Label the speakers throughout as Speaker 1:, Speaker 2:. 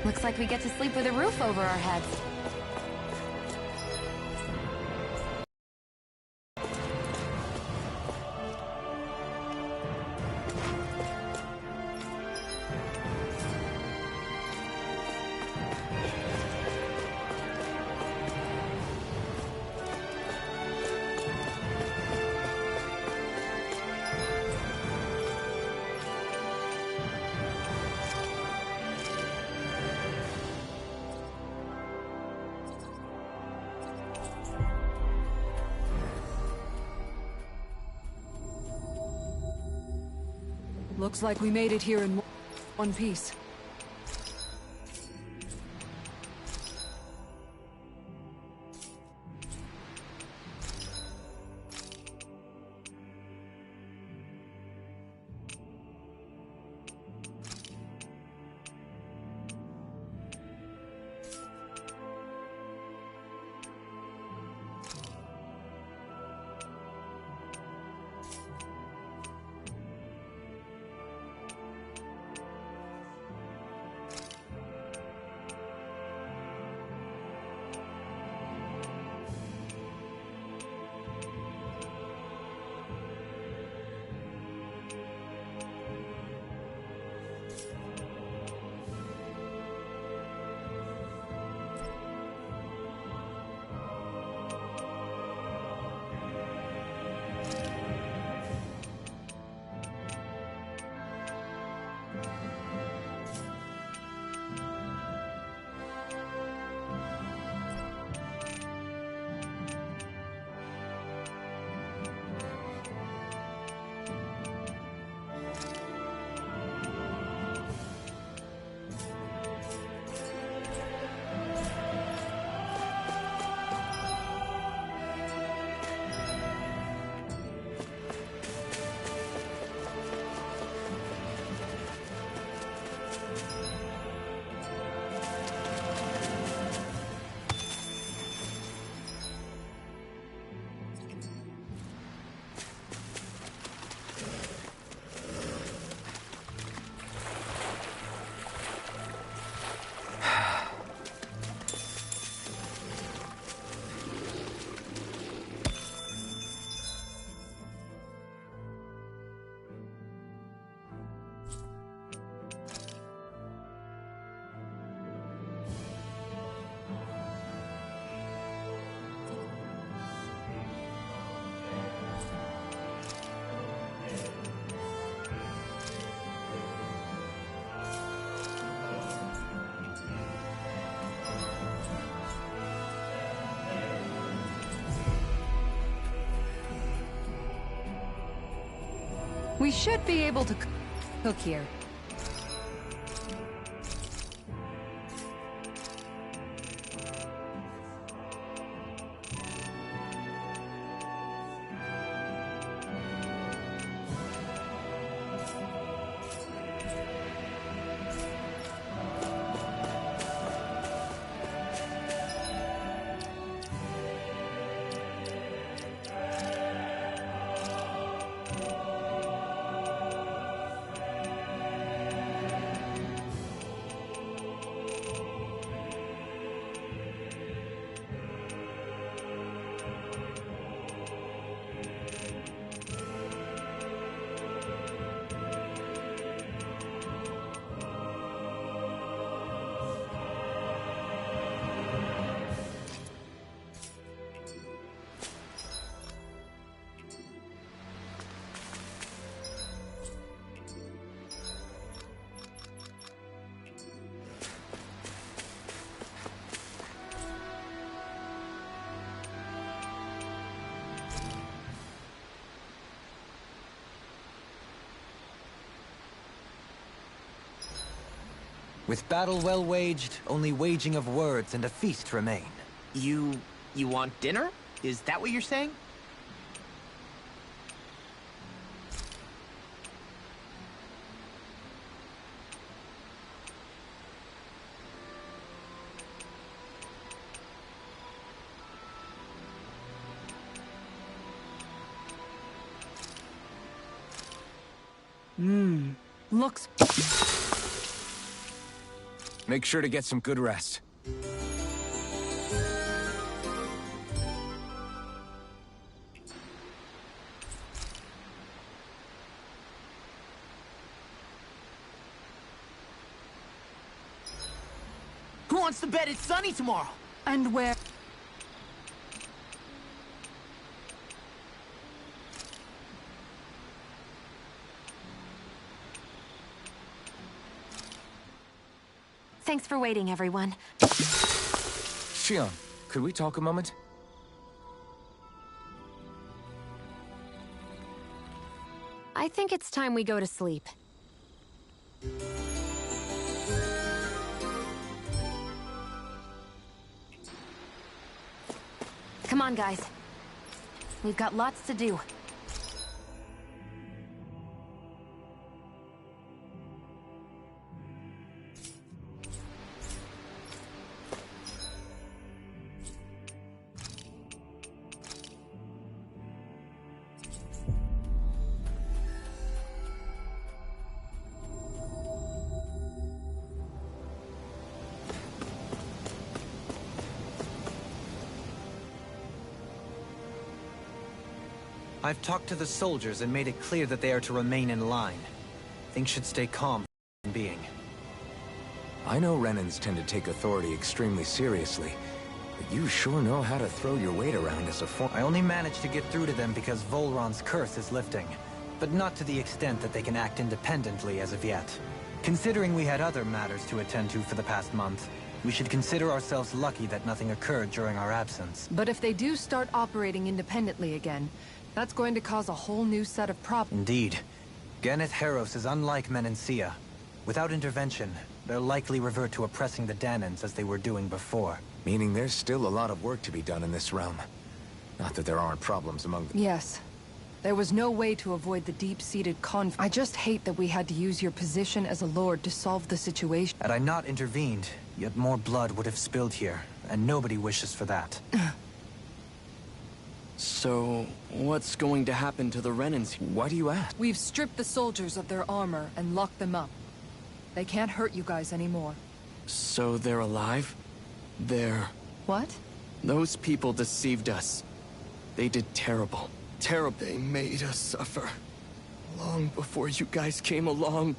Speaker 1: Looks like we get to sleep with a roof over our heads.
Speaker 2: Looks like we made it here in one piece. We should be able to cook here.
Speaker 3: With battle well waged, only waging of words and a feast remain.
Speaker 4: You want dinner? Is that what you're saying?
Speaker 2: Looks...
Speaker 5: Make sure to get some good rest.
Speaker 4: Who wants to bet it's sunny tomorrow?
Speaker 2: And where...
Speaker 1: Thanks for waiting, everyone.
Speaker 5: Xion, could we talk a moment?
Speaker 1: I think it's time we go to sleep. Come on, guys. We've got lots to do.
Speaker 3: I've talked to the soldiers and made it clear that they are to remain in line. Things should stay calm for the time being.
Speaker 5: I know Renans tend to take authority extremely seriously, but you sure know how to throw your weight around as a form.
Speaker 3: I only managed to get through to them because Volron's curse is lifting, but not to the extent that they can act independently as of yet. Considering we had other matters to attend to for the past month, we should consider ourselves lucky that nothing occurred during our absence.
Speaker 2: But if they do start operating independently again, that's going to cause a whole new set of problems.
Speaker 3: Indeed. Ganneth Heros is unlike Menancia. Without intervention, they'll likely revert to oppressing the Danans as they were doing before.
Speaker 5: Meaning there's still a lot of work to be done in this realm. Not that there aren't problems among them.
Speaker 2: Yes. There was no way to avoid the deep-seated conflict. I just hate that we had to use your position as a lord to solve the situation.
Speaker 3: Had I not intervened, yet more blood would have spilled here, and nobody wishes for that.
Speaker 6: So, what's going to happen to the Renans?
Speaker 5: Why do you ask?
Speaker 2: We've stripped the soldiers of their armor and locked them up. They can't hurt you guys anymore.
Speaker 6: So they're alive? They're...
Speaker 2: What?
Speaker 6: Those people deceived us. They did terrible. Terrible. They made us suffer. Long before you guys came along.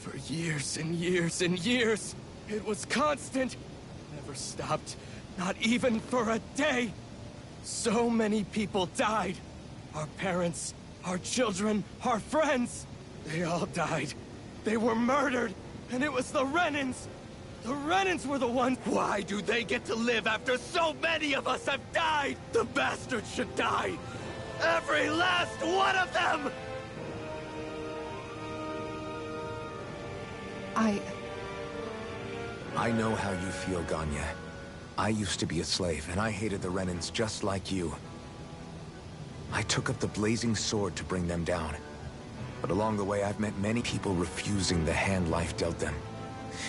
Speaker 6: For years and years and years. It was constant. Never stopped. Not even for a day. So many people died. Our parents, our children, our friends. They all died. They were murdered. And it was the Renans. The Renans were the ones. Why do they get to live after so many of us have died? The bastards should die. Every last one of them!
Speaker 5: I know how you feel, Ganya. I used to be a slave, and I hated the Renans just like you. I took up the blazing sword to bring them down. But along the way, I've met many people refusing the hand life dealt them.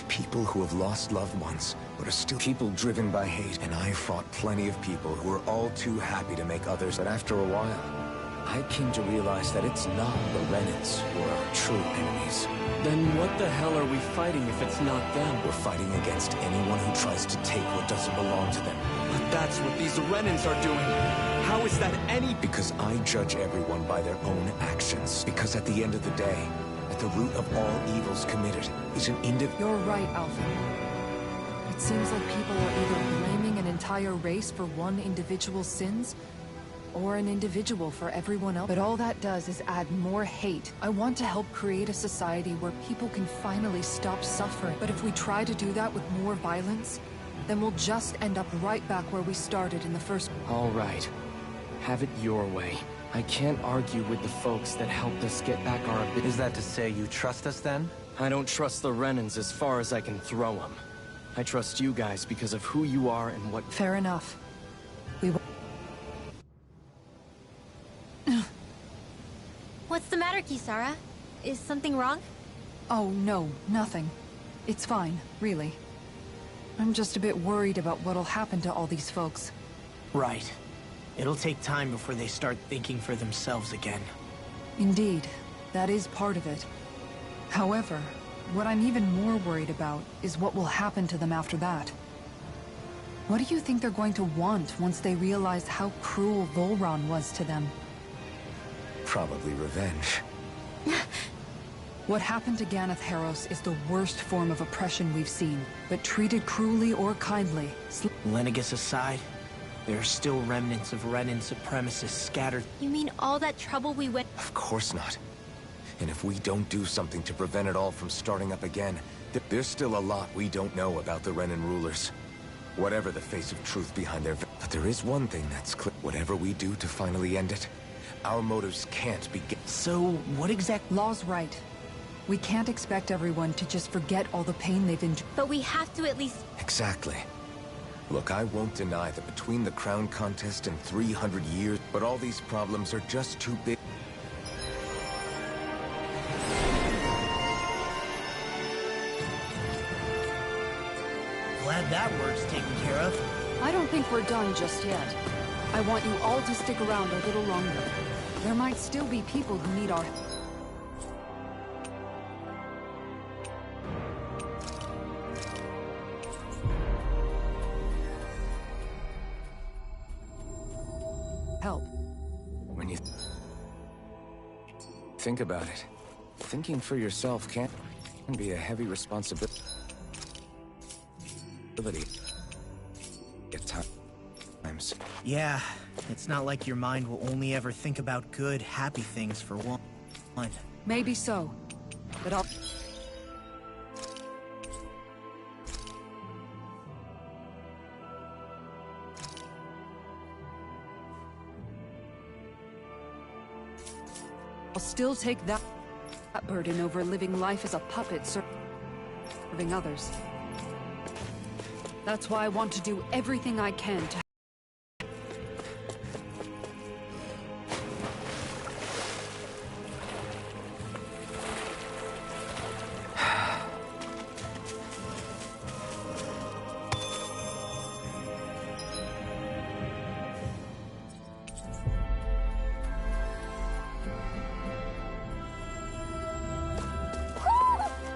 Speaker 5: People who have lost loved ones, but are still people driven by hate. And I fought plenty of people who were all too happy to make others. But after a while, I came to realize that it's not the Renans who are our true enemies.
Speaker 6: Then what the hell are we fighting if it's not them?
Speaker 5: We're fighting against anyone who tries to take what doesn't belong to them.
Speaker 6: But that's what these Renans are doing. How is that any...
Speaker 5: Because I judge everyone by their own actions. Because at the end of the day, at the root of all evils committed is an
Speaker 2: You're right, Alphen. It seems like people are either blaming an entire race for one individual's sins, or an individual for everyone else. But all that does is add more hate. I want to help create a society where people can finally stop suffering. But if we try to do that with more violence, then we'll just end up right back where we started in the first...
Speaker 6: All right. Have it your way. I can't argue with the folks that helped us get back our ability.
Speaker 3: Is that to say you trust us then?
Speaker 6: I don't trust the Renans as far as I can throw them. I trust you guys because of who you are and what...
Speaker 2: Fair enough. We will...
Speaker 1: What's the matter, Kisara? Is something wrong?
Speaker 2: Oh, no, nothing. It's fine, really. I'm just a bit worried about what'll happen to all these folks.
Speaker 4: Right. It'll take time before they start thinking for themselves again.
Speaker 2: Indeed, that is part of it. However, what I'm even more worried about is what will happen to them after that. What do you think they're going to want once they realize how cruel Volron was to them?
Speaker 5: Probably revenge.
Speaker 2: What happened to Ganeth Haros is the worst form of oppression we've seen, but treated cruelly or kindly.
Speaker 4: Lenegis aside, there are still remnants of Renan supremacists scattered.
Speaker 1: You mean all that trouble we went—
Speaker 5: Of course not. And if we don't do something to prevent it all from starting up again, there's still a lot we don't know about the Renan rulers. Whatever the face of truth behind their— But there is one thing that's clear. Whatever we do to finally end it, our motives can't be—
Speaker 4: So, what exactly—
Speaker 2: Law's right. We can't expect everyone to just forget all the pain they've endured.
Speaker 1: But we have to at least—
Speaker 5: Exactly. Look, I won't deny that between the crown contest and 300 years, but all these problems are just too big.
Speaker 4: Glad that work's taken care of.
Speaker 2: I don't think we're done just yet. I want you all to stick around a little longer. There might still be people who need our— help.
Speaker 5: When you think about it, thinking for yourself can be a heavy responsibility. At times.
Speaker 4: Yeah, it's not like your mind will only ever think about good, happy things for one.
Speaker 2: Maybe so, but I'll still take that burden over living life as a puppet serving others. That's why I want to do everything I can to—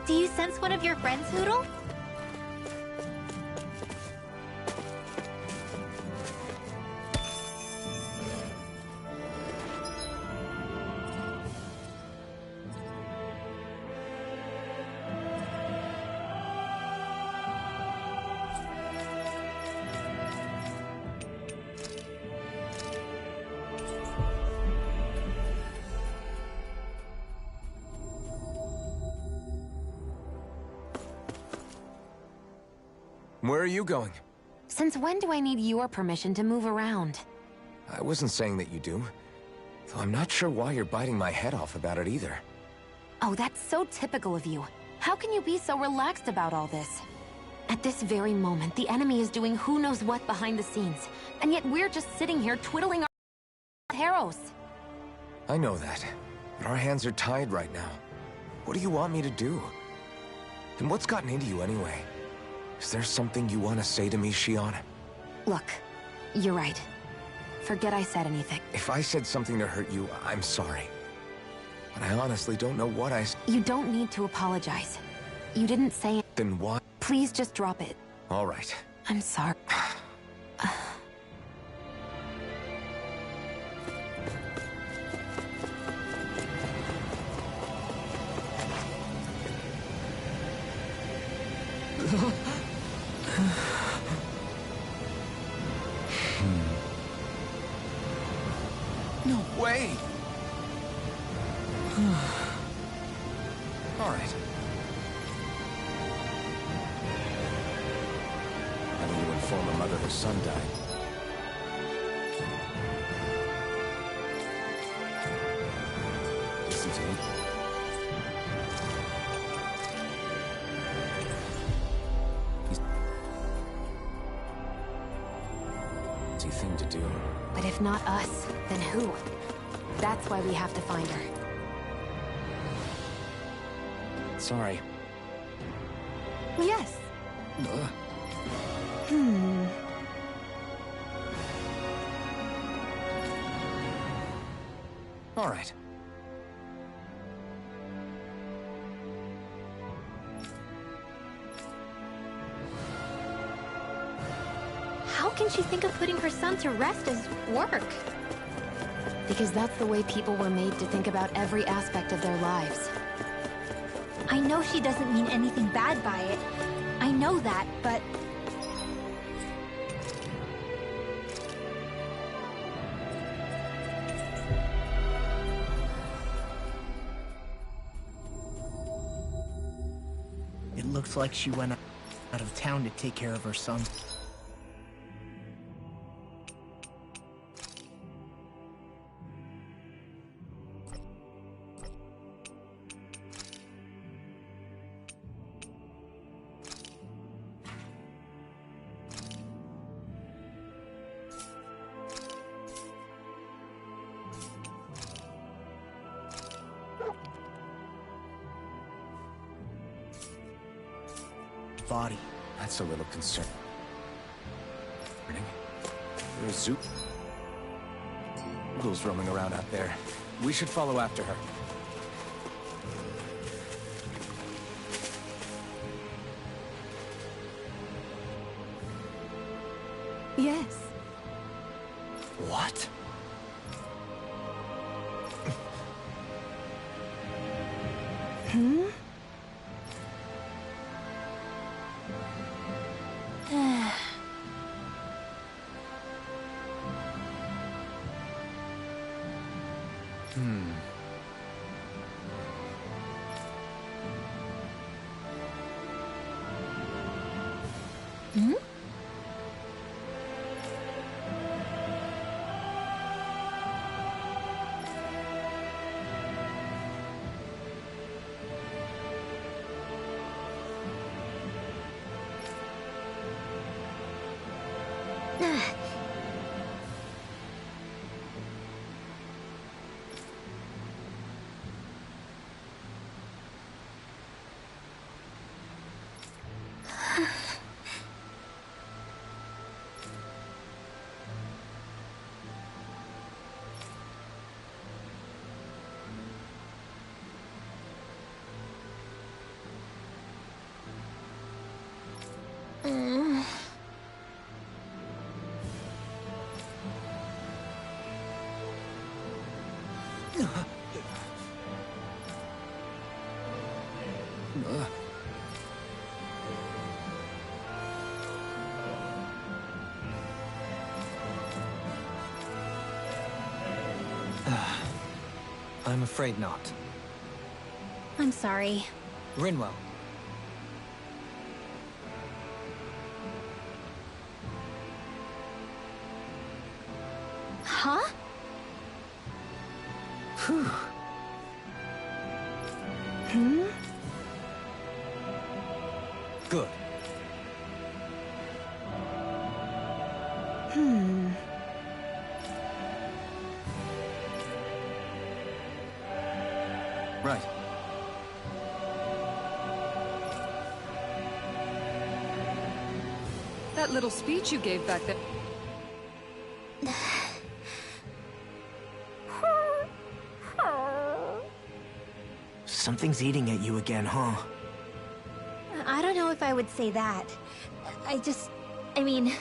Speaker 1: Do you sense one of your friends, Hootle?
Speaker 5: Where are you going?
Speaker 1: Since when do I need your permission to move around?
Speaker 5: I wasn't saying that you do. Though I'm not sure why you're biting my head off about it either.
Speaker 1: Oh, that's so typical of you. How can you be so relaxed about all this? At this very moment, the enemy is doing who knows what behind the scenes, and yet we're just sitting here twiddling our arrows.
Speaker 5: I know that, but our hands are tied right now. What do you want me to do? And what's gotten into you anyway? Is there something you want to say to me, Shionne?
Speaker 1: Look, you're right. Forget I said anything.
Speaker 5: If I said something to hurt you, I'm sorry. But I honestly don't know what I...
Speaker 1: You don't need to apologize. You didn't say it.
Speaker 5: Then why?
Speaker 1: Please just drop it.
Speaker 5: All right.
Speaker 1: I'm sorry.
Speaker 5: No way! All right. Having to inform a mother her son died. Listen to me. Easy thing to do.
Speaker 1: But if not us, then who? That's why we have to find her.
Speaker 5: Sorry.
Speaker 1: Yes.
Speaker 5: All right.
Speaker 1: can she think of putting her son to rest as work? Because that's the way people were made to think about every aspect of their lives.
Speaker 7: I know she doesn't mean anything bad by it. I know that, but...
Speaker 4: It looks like she went out of town to take care of her son. Body.
Speaker 5: That's a little concerning. There's Zoogles roaming around out there. We should follow after her.
Speaker 7: Yes.
Speaker 5: What?
Speaker 3: I'm afraid not.
Speaker 7: I'm sorry.
Speaker 3: Rinwell.
Speaker 7: Huh?
Speaker 3: Phew. Good. Right.
Speaker 2: That little speech you gave back there...
Speaker 4: Something's eating at you again, huh?
Speaker 7: I don't know if I would say that. I mean...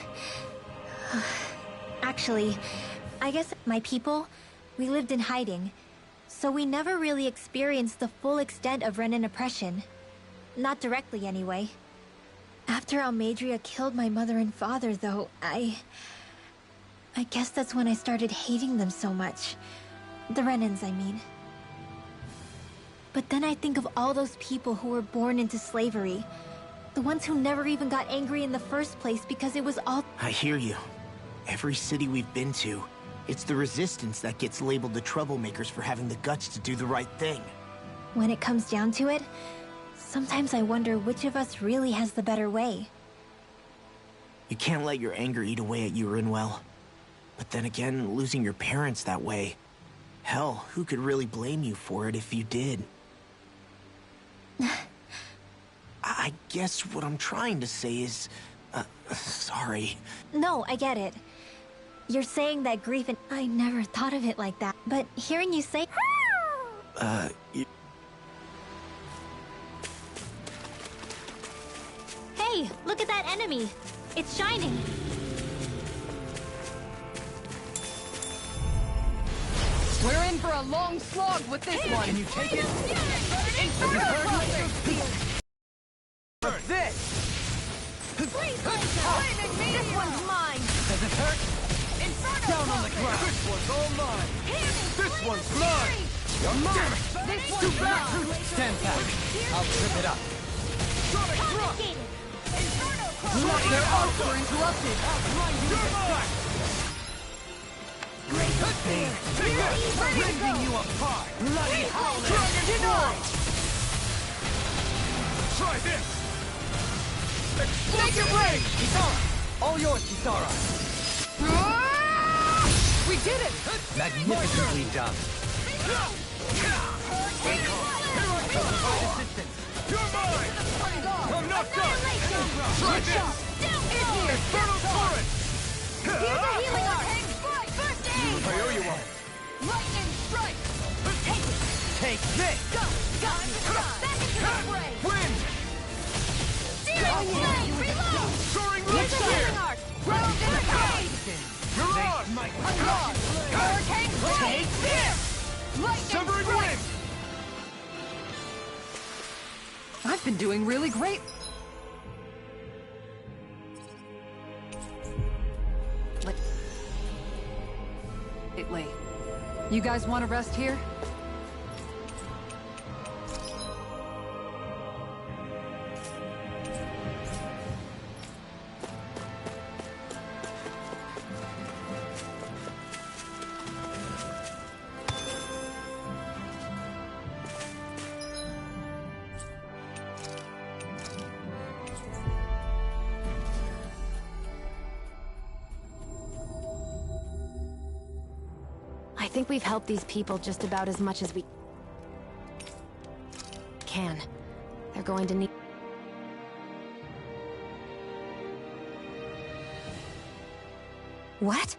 Speaker 7: Actually, I guess my people, we lived in hiding. So we never really experienced the full extent of Renan oppression. Not directly, anyway. After Almeidrea killed my mother and father, though, I guess that's when I started hating them so much. The Renans, I mean. But then I think of all those people who were born into slavery. The ones who never even got angry in the first place because it was all...
Speaker 4: I hear you. Every city we've been to, it's the Resistance that gets labeled the troublemakers for having the guts to do the right thing.
Speaker 7: When it comes down to it, sometimes I wonder which of us really has the better way.
Speaker 4: You can't let your anger eat away at you, Rinwell. But then again, losing your parents that way... Hell, who could really blame you for it if you did? I guess what I'm trying to say is... sorry.
Speaker 7: No, I get it. You're saying that grief and... I never thought of it like that. But hearing you say... Hey, look at that enemy! It's shining!
Speaker 2: We're in for a long slog with this one.
Speaker 3: Can you take it?
Speaker 2: This! This one's mine!
Speaker 3: Does it hurt? Down on the ground!
Speaker 6: This one's all mine! This one's mine!
Speaker 3: You're mine!
Speaker 2: This one's mine!
Speaker 3: Stand back. I'll trip it up.
Speaker 6: Sonic Thrust!
Speaker 2: Their arcs were interrupted!
Speaker 6: You're mine!
Speaker 3: Ripping you apart! Bloody howling!
Speaker 6: Try this!
Speaker 2: Take your break!
Speaker 3: Kisara! All yours, Kisara!
Speaker 2: We did it!
Speaker 3: Magnificently done.
Speaker 6: You're mine! I'm not done! Try this! Infernal Torrent!
Speaker 2: Healing arc! First aid!
Speaker 6: I owe you one.
Speaker 2: Lightning strike!
Speaker 3: Take this!
Speaker 2: Go! Back into the fray!
Speaker 6: Wind!
Speaker 2: Searing flame! Reload!
Speaker 6: Soaring
Speaker 2: Here's the healing
Speaker 6: Leech!
Speaker 2: arc! Round and raid!
Speaker 6: You're on!
Speaker 2: Unlock! Hurricane
Speaker 3: Take
Speaker 2: this! Lightning
Speaker 6: Severing
Speaker 2: strike!
Speaker 6: Wind!
Speaker 2: I've been doing really great. Lately. You guys want to rest here?
Speaker 1: I think we've helped these people just about as much as we can. They're going to need... What?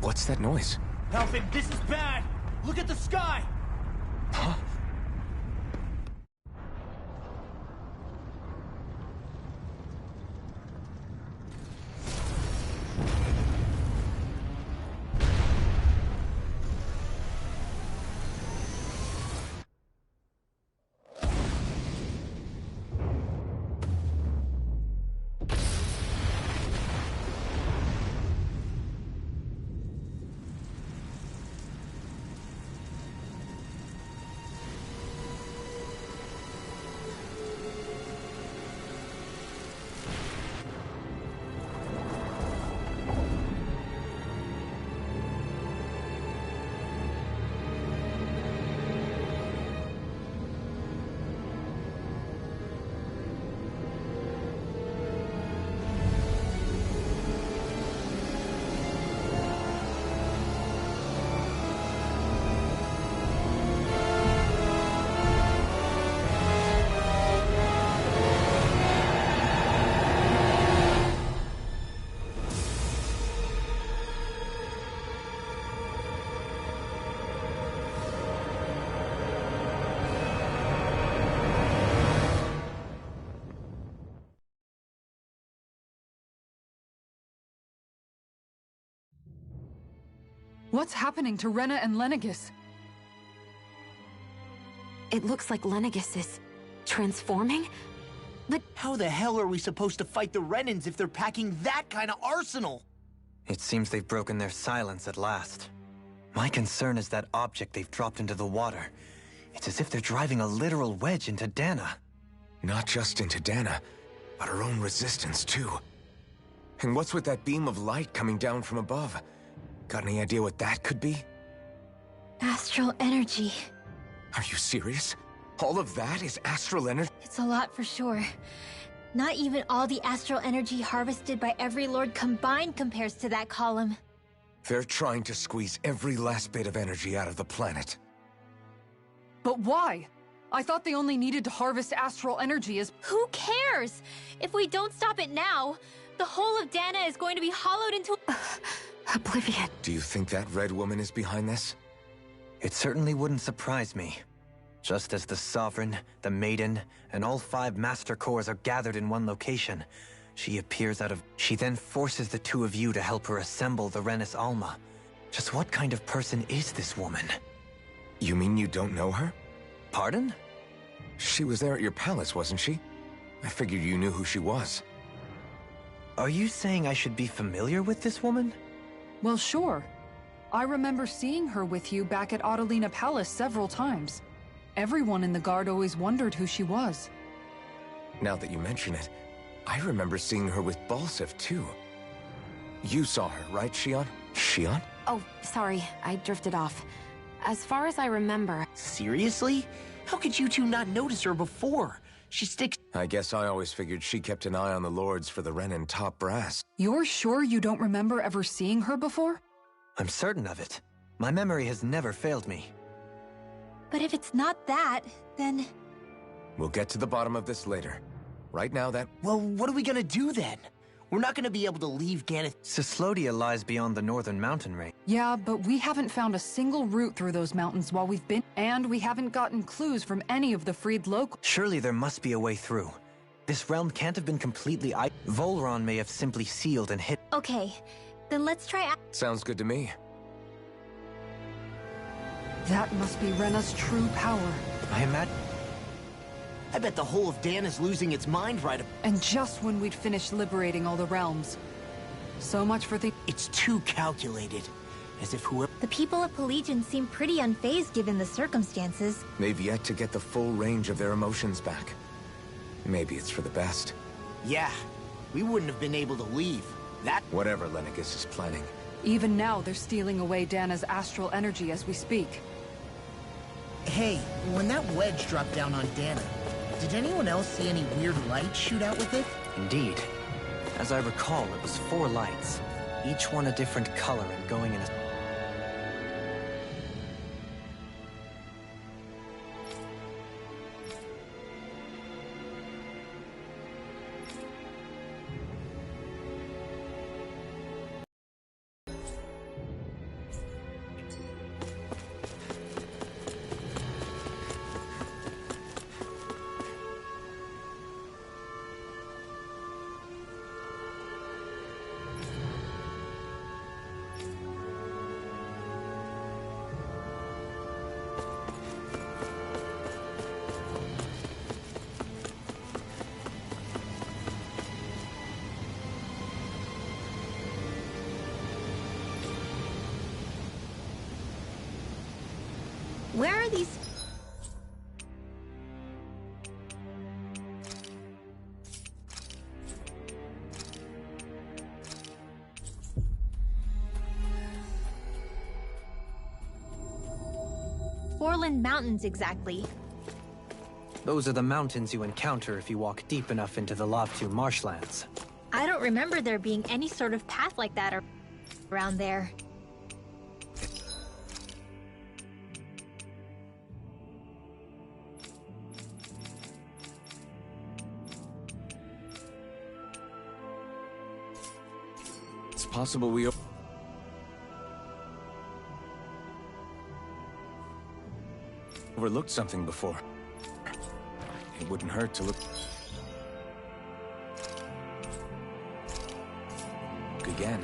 Speaker 5: What's that noise?
Speaker 8: Alfred, this is bad! Look at the sky!
Speaker 5: Huh?
Speaker 2: What's happening to Rena and Lenegis?
Speaker 1: It looks like Lenegis is transforming? But
Speaker 8: How the hell are we supposed to fight the Renans if they're packing that kind of arsenal?
Speaker 3: It seems they've broken their silence at last. My concern is that object they've dropped into the water. It's as if they're driving a literal wedge into Dana.
Speaker 5: Not just into Dana, but her own resistance, too. And what's with that beam of light coming down from above? Got any idea what that could be?
Speaker 7: Astral energy.
Speaker 5: Are you serious? All of that is astral energy?
Speaker 7: It's a lot for sure. Not even all the astral energy harvested by every lord combined compares to that column.
Speaker 5: They're trying to squeeze every last bit of energy out of the planet.
Speaker 2: But why? I thought they only needed to harvest astral energy as...
Speaker 7: Who cares? If we don't stop it now, The whole of Dana is going to be hollowed into...
Speaker 1: Oblivion.
Speaker 5: Do you think that red woman is behind this?
Speaker 3: It certainly wouldn't surprise me. Just as the Sovereign, the Maiden, and all 5 Master Cores are gathered in one location, she appears out of... She then forces the 2 of you to help her assemble the Renis Alma. Just what kind of person is this woman?
Speaker 5: You mean you don't know her?
Speaker 3: Pardon?
Speaker 5: She was there at your palace, wasn't she? I figured you knew who she was.
Speaker 3: Are you saying I should be familiar with this woman?
Speaker 2: Well, sure. I remember seeing her with you back at Adelina Palace several times. Everyone in the guard always wondered who she was.
Speaker 5: Now that you mention it, I remember seeing her with Balseph, too. You saw her, right, Shion? Shion?
Speaker 1: Oh, sorry, I drifted off. As far as I remember...
Speaker 8: Seriously? How could you two not notice her before? She sticks...
Speaker 5: I guess I always figured she kept an eye on the lords for the Renin top brass.
Speaker 2: You're sure you don't remember ever seeing her before?
Speaker 3: I'm certain of it. My memory has never failed me.
Speaker 7: But if it's not that, then...
Speaker 5: We'll get to the bottom of this later. Right now, that...
Speaker 8: Well, what are we gonna do then? We're not gonna be able to leave Ganath...
Speaker 3: Cyslodia lies beyond the northern mountain range.
Speaker 2: Yeah, but we haven't found a single route through those mountains while we've been... And we haven't gotten clues from any of the freed locals.
Speaker 3: Surely there must be a way through. This realm can't have been completely... Volron may have simply sealed and hid...
Speaker 7: Okay, then let's try...
Speaker 5: Sounds good to me.
Speaker 2: That must be Rena's true power.
Speaker 3: I imagine...
Speaker 8: I bet the whole of Dana's losing its mind right...
Speaker 2: And just when we'd finished liberating all the realms. So much for the...
Speaker 8: It's too calculated. As if whoever...
Speaker 7: The people of Pelegion seem pretty unfazed given the circumstances.
Speaker 5: They've yet to get the full range of their emotions back. Maybe it's for the best.
Speaker 8: Yeah, we wouldn't have been able to leave. That...
Speaker 5: Whatever Lenegis is planning.
Speaker 2: Even now, they're stealing away Dana's astral energy as we speak.
Speaker 9: Hey, when that wedge dropped down on Dana, did anyone else see any weird lights shoot out with it?
Speaker 3: Indeed. As I recall, it was 4 lights, each one a different color and going in a...
Speaker 7: Where are these... Forland Mountains, exactly?
Speaker 3: Those are the mountains you encounter if you walk deep enough into the Lavtu marshlands.
Speaker 7: I don't remember there being any sort of path like that around there.
Speaker 5: It's possible we... overlooked something before. It wouldn't hurt to look again.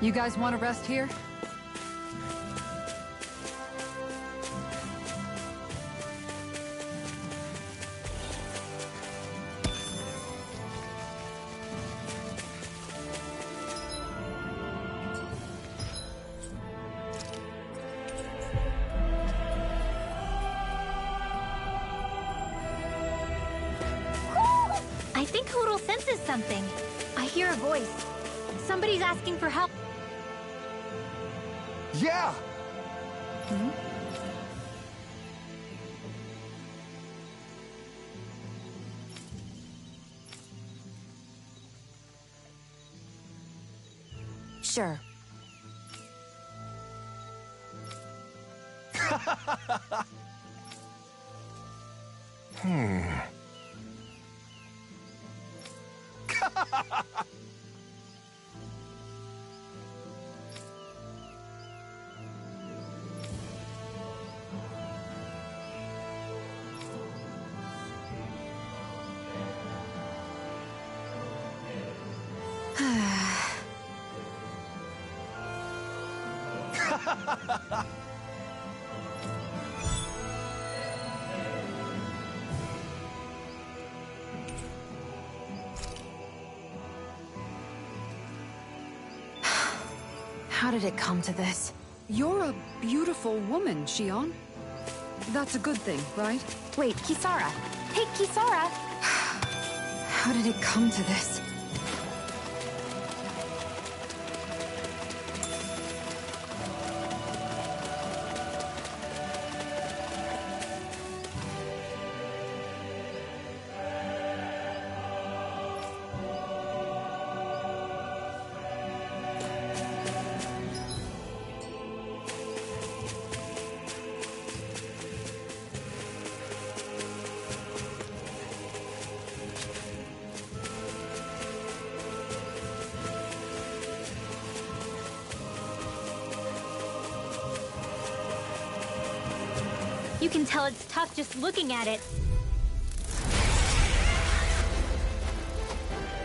Speaker 2: You guys want to rest here?
Speaker 7: I think Hootle senses something. I hear a voice. Somebody's asking for help.
Speaker 5: Yeah!
Speaker 2: Sure. How did it come to this?
Speaker 10: You're a beautiful woman, Shion. That's a good thing, right?
Speaker 1: Wait, Kisara. Hey, Kisara!
Speaker 2: How did it come to this?
Speaker 7: You can tell it's tough just looking at it.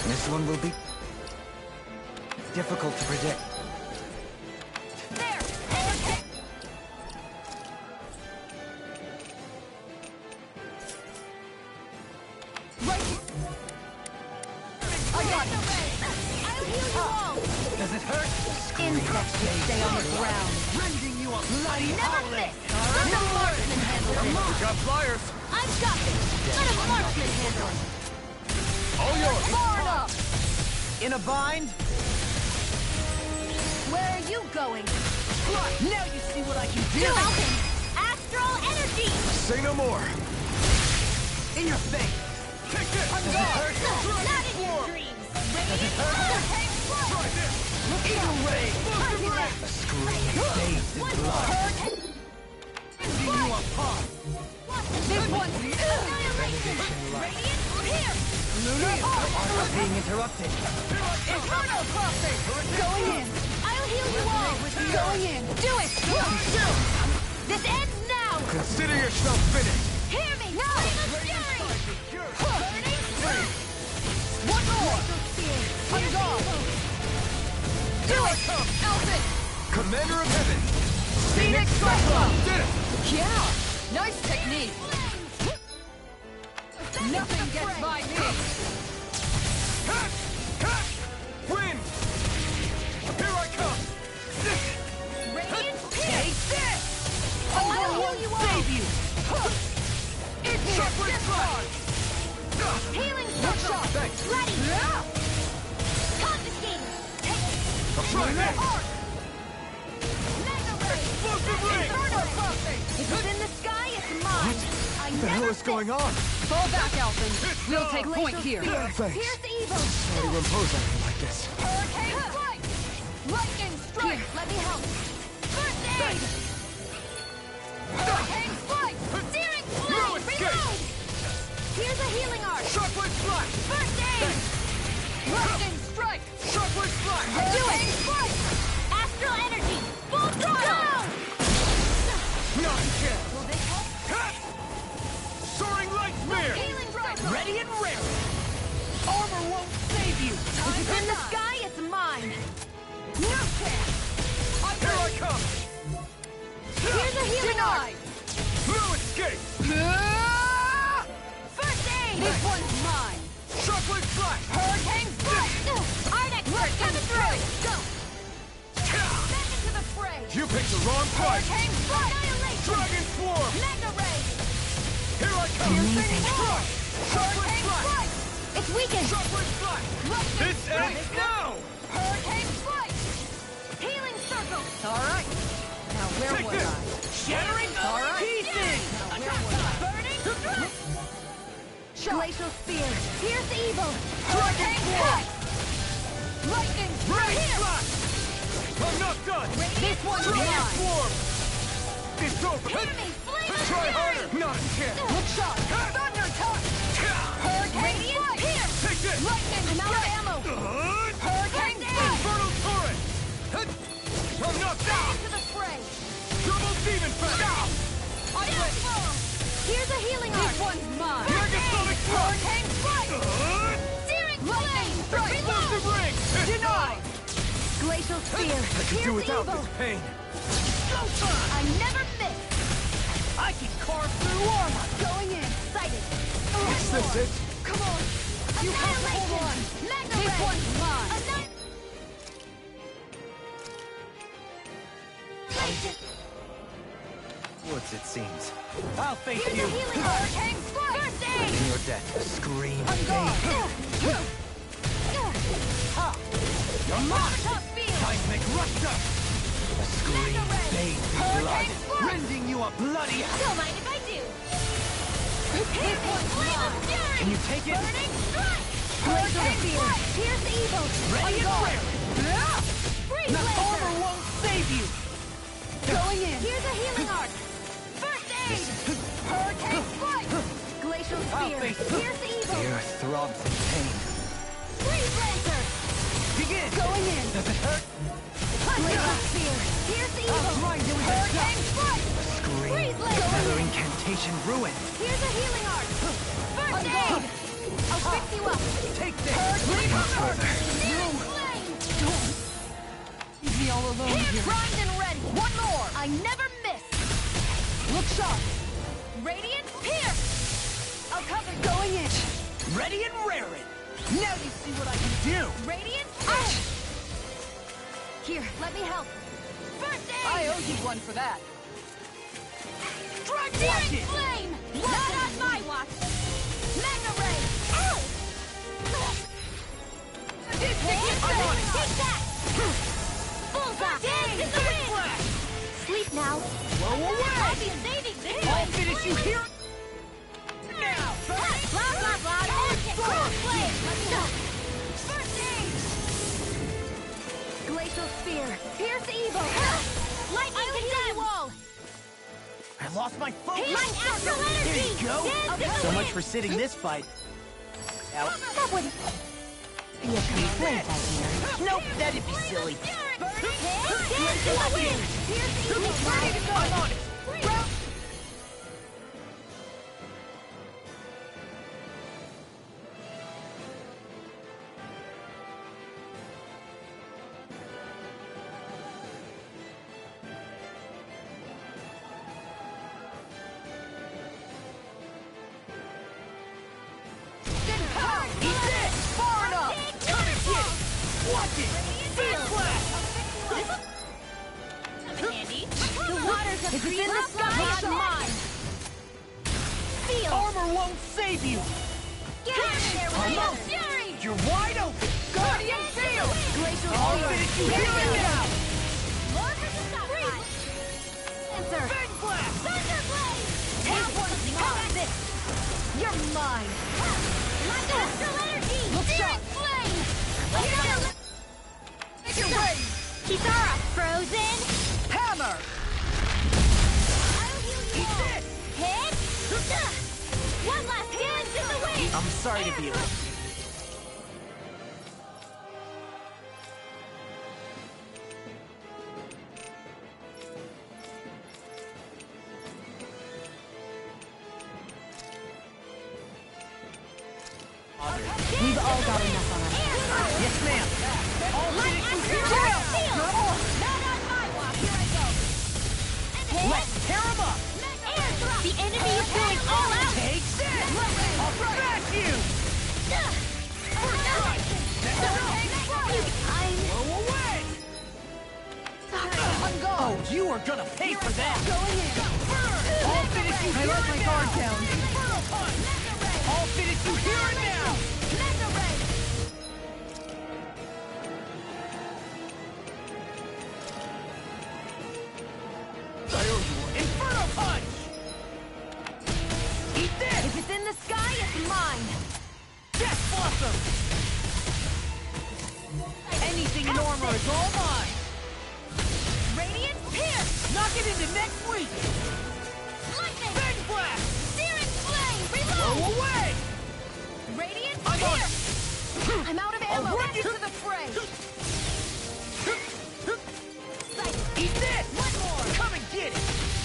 Speaker 3: This one will be difficult to predict. Does it hurt?
Speaker 10: Insects should stay on the ground.
Speaker 8: Rending you a bloody howling!
Speaker 10: Let the marksman handle it.
Speaker 6: We got flyers!
Speaker 10: I've got this. Let a marksman handle it.
Speaker 6: All yours!
Speaker 10: Far enough.
Speaker 8: In a bind?
Speaker 10: Where are you going?
Speaker 8: Now you see what I can do!
Speaker 10: Falcon! Astral energy!
Speaker 6: Say no more!
Speaker 8: In your face!
Speaker 6: Take this!
Speaker 10: Not in your dreams! Radiant!
Speaker 6: Try this!
Speaker 8: Eagle Ray!
Speaker 3: The scream bathed in blood.
Speaker 8: Rending you apart!
Speaker 10: This one's annihilation! Radiant, here!
Speaker 3: Are being interrupted.
Speaker 10: Inferno crossing! Going in! I'll heal you all! Going in! Do it! This ends now!
Speaker 6: Consider yourself finished!
Speaker 10: Hear me! No! Fury! Burning Strike! One more! I'm gone! Do it! Elfin!
Speaker 6: Commander of Heaven!
Speaker 10: Phoenix Cyclone!
Speaker 6: Did it!
Speaker 10: Yeah! Nice technique! Nothing gets by me!
Speaker 6: Ha! Ha! Win! Here I come!
Speaker 10: Radiant Take this! I'll heal you all!
Speaker 8: Save you!
Speaker 10: It's
Speaker 6: Shockwave Strike!
Speaker 10: Healing Circle!
Speaker 6: Thanks!
Speaker 10: Ready! Confiscating!
Speaker 6: Try this!
Speaker 10: Mega Ray!
Speaker 6: Explosive ring!
Speaker 10: Inferno crossing! If it's in the sky, it's mine! I
Speaker 6: What the hell is going on?
Speaker 10: Fall back, Alphen! We'll take point here!
Speaker 6: Thanks.
Speaker 10: Here's evil!
Speaker 6: Sorry to impose on you like this.
Speaker 10: Hurricane Strike! Lightning Strike! Here, let me help! First aid! Hurricane Strike! Searing Flame! Reload! Here's a healing art!
Speaker 6: Shockwave Strike!
Speaker 10: First aid! Lightning Strike!
Speaker 6: Shockwave Strike!
Speaker 10: Do it! Strike! Astral Energy! Full throttle!
Speaker 6: Not again!
Speaker 10: Will this help?
Speaker 6: Ha! Soaring Light Spear!
Speaker 10: Healing Circle!
Speaker 8: Ready and rare! Armor won't save you!
Speaker 10: If it's in the sky, it's mine! No chance!
Speaker 6: Here I come!
Speaker 10: Here's a healing art!
Speaker 6: No escape!
Speaker 10: First aid! This one's mine!
Speaker 6: Shockwave Strike!
Speaker 10: Hurricane Strike! Arctic Let's coming through! Go! Back into the fray!
Speaker 6: You picked the wrong fight!
Speaker 10: Hurricane Strike! Annihilation!
Speaker 6: Dragon Swarm!
Speaker 10: Mega Ray!
Speaker 6: Here I come!
Speaker 10: Piercing
Speaker 6: Strike! Shockwave
Speaker 10: Hurricane
Speaker 6: Strike!
Speaker 10: Strike! It's weakened!
Speaker 6: Shockwave Strike!
Speaker 10: Lightning
Speaker 6: This
Speaker 10: Strike!
Speaker 6: ends now!
Speaker 10: Hurricane Strike! Healing Circle! Alright! Now where
Speaker 6: Take
Speaker 10: was
Speaker 6: this!
Speaker 10: I?
Speaker 8: Shattering
Speaker 10: Alright!
Speaker 8: pieces!
Speaker 10: Burning Strike! Glacial Spear! Pierce Evil! Hurricane Strike! Lightning
Speaker 6: Ray
Speaker 10: Strike!
Speaker 6: Strike! I'm not done!
Speaker 10: This one's mine!
Speaker 6: Transform! It's over!
Speaker 10: Hear me! Flame
Speaker 6: Try
Speaker 10: of
Speaker 6: harder!
Speaker 10: Fury!
Speaker 6: Not a chance!
Speaker 10: Look sharp! Thunder touch! Hurricane Strike! Here!
Speaker 6: Take this!
Speaker 10: Lightning! I'm out of ammo! Hurricane Strike!
Speaker 6: Infernal Torrent! I'm not down!
Speaker 10: Into the fray!
Speaker 6: Double Demon Fest!
Speaker 10: Here's a healing arc! This one's mine!
Speaker 6: Megasonic Punch!
Speaker 10: Hurricane Strike! Searing Flame!
Speaker 6: Explosive Ring!
Speaker 10: Denied! Glacial Spear!
Speaker 6: I could do without this pain.
Speaker 10: I never miss!
Speaker 8: I can carve through armor!
Speaker 10: Going in! Sighted!
Speaker 6: Is this it?
Speaker 10: Come on! You have to hold on! This one's mine!
Speaker 3: Woods, it seems.
Speaker 8: I'll face
Speaker 10: Here's
Speaker 8: you!
Speaker 10: a healing hurricane strike! First aid!
Speaker 3: In your death, scream.
Speaker 10: On guard!
Speaker 8: You're mine!
Speaker 10: Top field!
Speaker 8: Seismic Rupture!
Speaker 3: A scream bathed in blood.
Speaker 10: Hurricane strike!
Speaker 8: Rending you a bloody...
Speaker 10: Don't mind if I do! This one's mine!
Speaker 8: Can you take it?
Speaker 10: Burning strike! Hurricane strike! Here's evil!
Speaker 8: Ready and
Speaker 10: On
Speaker 8: rare!
Speaker 10: guard! Freeze
Speaker 8: The
Speaker 10: laser!
Speaker 8: armor won't save you!
Speaker 10: Going in! Here's a healing arc! First aid! Hurricane strike! Glacial spear! Here's the evil!
Speaker 3: The earth throbs in pain.
Speaker 10: Freeze laser!
Speaker 8: Begin!
Speaker 10: Going in!
Speaker 8: Does it hurt?
Speaker 10: Glacial spear! Here's the evil! Hurricane strike!
Speaker 3: Scream.
Speaker 10: Freeze laser!
Speaker 3: Another incantation ruined.
Speaker 10: Here's a healing arc! First aid! I'll fix you up!
Speaker 8: Take this!
Speaker 10: Hurricane
Speaker 3: further.
Speaker 10: Searing flame!
Speaker 2: Leave me all alone
Speaker 10: Here,
Speaker 2: here.
Speaker 10: primed and ready! One more! I never miss!
Speaker 2: Look sharp.
Speaker 10: Radiant pierce! I'll cover you.
Speaker 2: Going in.
Speaker 8: Ready and raring! Now you see what I can do!
Speaker 10: Radiant pierce! Here, let me help. First aid!
Speaker 2: I owe you one for that.
Speaker 10: Searing flame! Not on my watch! Mega ray! Ow! Take that! Bullseye! Dance in the wind! Sleep now.
Speaker 8: Blow away!
Speaker 10: I'll be saving this!
Speaker 8: I'll finish you here! Now!
Speaker 10: Blah, blah, blah! Cool flame! First aid! Glacial spear! Pierce evil! Lightning condemn! Wall!
Speaker 8: I lost my focus!
Speaker 10: My astral energy!
Speaker 8: Here you go!
Speaker 10: Dance in the
Speaker 8: So much
Speaker 10: wind!
Speaker 8: for sitting this fight. Out.
Speaker 10: That would be a complaint, I hear.
Speaker 8: Nope, that'd be silly.
Speaker 10: Burning hand! Dance in the wind! Pierce evil!
Speaker 8: Ready to go! I'm on it! Eat this! Far enough! Cut it! Get it! Watch it! Big blast!
Speaker 10: The waters of if it's in the sky, it's mine! Feel!
Speaker 8: Armor won't save you!
Speaker 10: Get out of there, Glacial Fury!
Speaker 8: You're wide open!
Speaker 10: Guardian Field! Glacial
Speaker 8: I'll
Speaker 10: Fury!
Speaker 8: finish you here and now!
Speaker 10: Lord of the Sunlight! Answer!
Speaker 8: Big blast!
Speaker 10: Thunderblade! That one's mine! You're mine! My astral energy!
Speaker 2: Look
Speaker 10: Searing
Speaker 2: sharp.
Speaker 10: flame!
Speaker 8: Make it rain!
Speaker 10: Kisara, frozen!
Speaker 2: Hammer.
Speaker 10: I'll heal you
Speaker 8: Eat
Speaker 10: all!
Speaker 8: this!
Speaker 10: Hit! One last dance in the wind!
Speaker 8: I'm sorry to be late.
Speaker 10: We've all got enough on us.
Speaker 8: Yes, ma'am!
Speaker 10: Light astral shield! Not on my watch! Here I go!
Speaker 8: Let's tear him up!
Speaker 10: The enemy is going all out!
Speaker 8: Take this! I'll smash you! Blow away! Oh, you are gonna pay for that! I'll finish you here and now! Infernal punch! I'll finish you here and now! I owe you one. Inferno punch! Eat this!
Speaker 10: If it's in the sky, it's mine!
Speaker 8: Death blossom! Anything in armor is all mine! it into next week!
Speaker 10: Lightning!
Speaker 8: Big blast!
Speaker 10: Searing flame! Reload!
Speaker 8: Blow away!
Speaker 10: Radiant
Speaker 8: I'm on
Speaker 10: spear! I'm out of ammo!
Speaker 8: I'll
Speaker 10: Back
Speaker 8: run you-
Speaker 10: to the fray! Sight!
Speaker 8: Eat this!
Speaker 10: One more!
Speaker 8: Come and get it!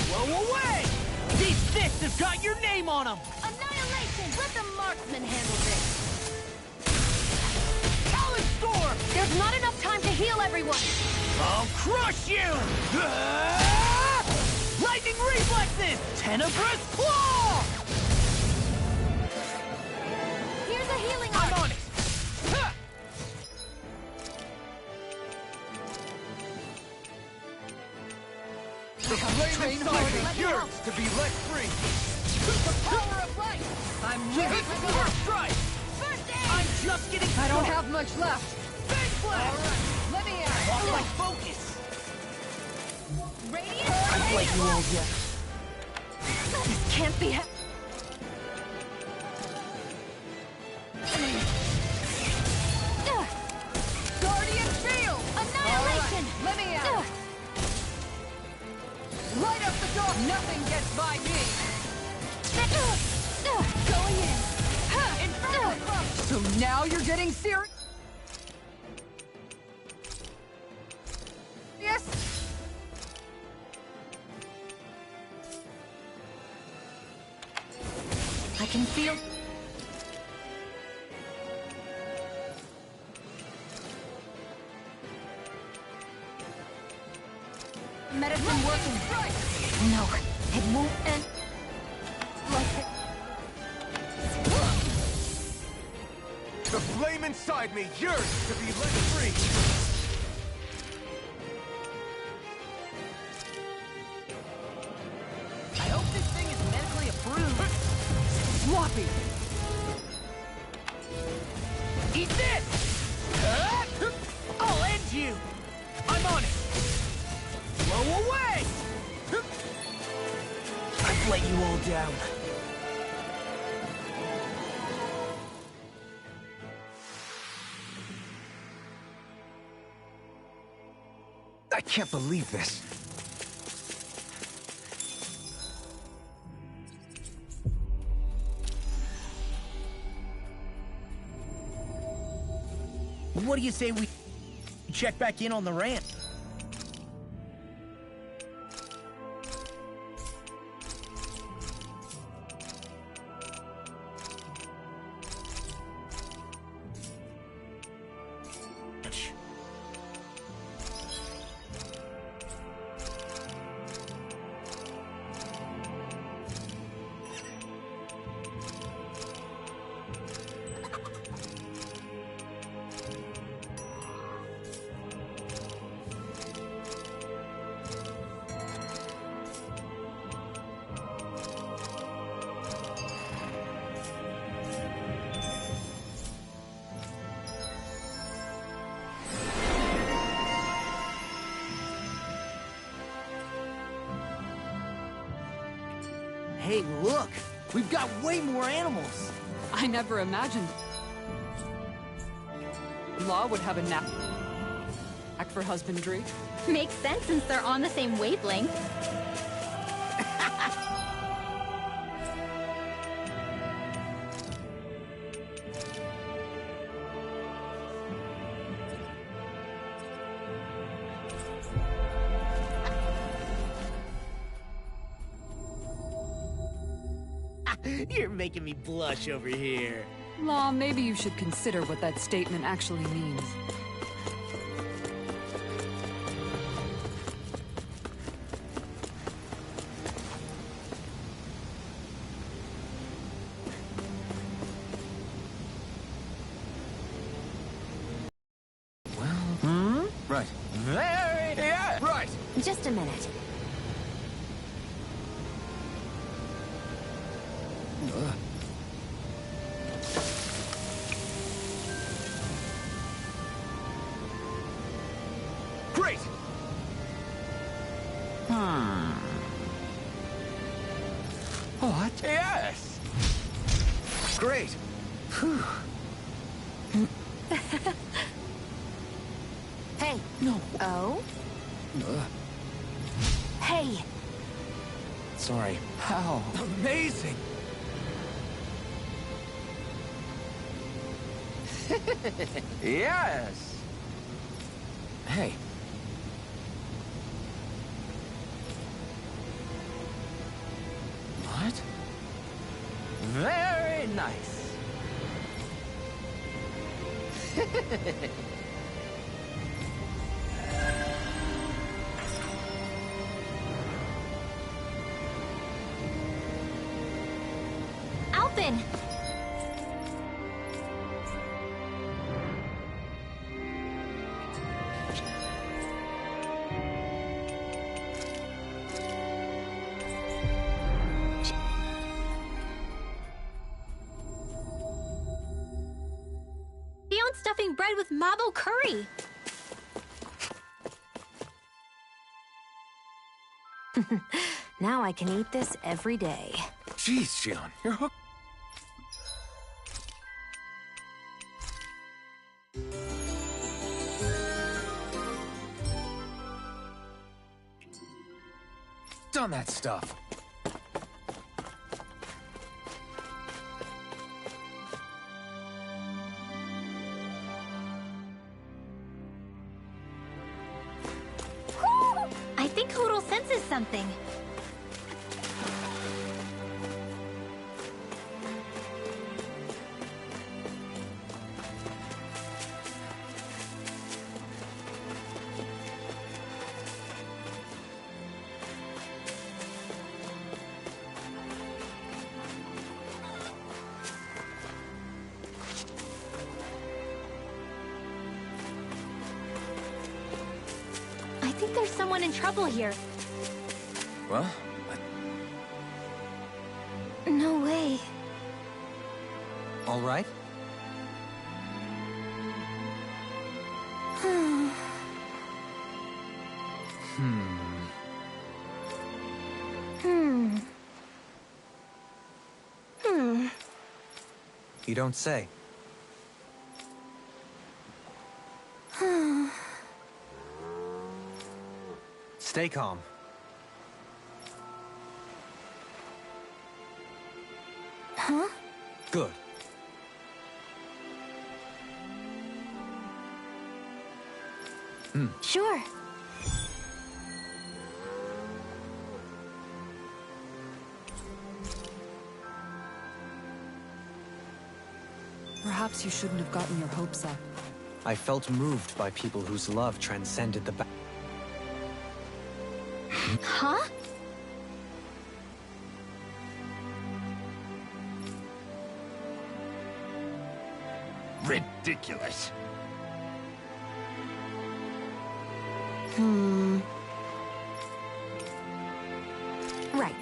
Speaker 8: Blow away! These fists have got your name on them!
Speaker 10: Annihilation! Let the marksman handle this!
Speaker 8: Talon Storm!
Speaker 1: There's not enough time to heal everyone!
Speaker 8: I'll crush you! Ah! Lightning reflexes! Tenebrous claw!
Speaker 10: Here's a healing
Speaker 8: I'm
Speaker 10: arc!
Speaker 8: on it! Ha! The flame inside me yearns to be let free!
Speaker 10: The power of light!
Speaker 8: I'm ready for first strike!
Speaker 10: First aid!
Speaker 8: I'm just getting
Speaker 2: I don't
Speaker 8: started.
Speaker 2: have much left.
Speaker 8: Big blast!
Speaker 10: Let me
Speaker 8: Lost my
Speaker 10: out!
Speaker 8: focus!
Speaker 10: Radiant!
Speaker 8: I've let you all yet.
Speaker 1: This can't be
Speaker 10: Guardian field! Annihilation!
Speaker 2: Let me out. Light up the dark. Nothing gets by me.
Speaker 10: Going in! Infernal crush!
Speaker 2: So now you're getting serious? Yes.
Speaker 1: I can feel...
Speaker 10: Medicine working!
Speaker 1: No, it won't end like it.
Speaker 5: The flame inside me yearns to be let free!
Speaker 8: I hope this thing is medically approved.
Speaker 2: Sloppy.
Speaker 8: Eat this! I'll end you! I'm on it! Blow away! I've let you all down.
Speaker 5: I can't believe this.
Speaker 9: What do you say we check back in on the ramp?
Speaker 6: Hey, look! We've got way more animals!
Speaker 2: I never imagined Law would have a knack for husbandry.
Speaker 7: Makes sense since they're on the same wavelength.
Speaker 6: You're making me blush over here.
Speaker 2: Law, maybe you should consider what that statement actually means.
Speaker 5: Right.
Speaker 6: Very good!
Speaker 5: Right!
Speaker 1: Just a minute.
Speaker 5: Great! What?
Speaker 6: Yes!
Speaker 5: Great! Phew.
Speaker 1: Hey.
Speaker 6: No.
Speaker 1: Oh? Hey!
Speaker 4: Sorry.
Speaker 5: How amazing!
Speaker 8: Yes!
Speaker 5: Hey, what?
Speaker 8: Very nice.
Speaker 7: Alphen! Beyond stuffing bread with Mabo curry!
Speaker 1: Now I can eat this every day.
Speaker 5: Jeez, Xion, you're hooked. Done that stuff.
Speaker 7: I think Hootle senses something. I think there's someone in trouble here.
Speaker 5: Well,
Speaker 7: No way.
Speaker 3: All right? You don't say. Stay calm.
Speaker 7: Huh?
Speaker 3: Good.
Speaker 7: Sure.
Speaker 2: Perhaps you shouldn't have gotten your hopes up.
Speaker 3: I felt moved by people whose love transcended the
Speaker 7: Huh?
Speaker 8: Ridiculous.
Speaker 1: Right.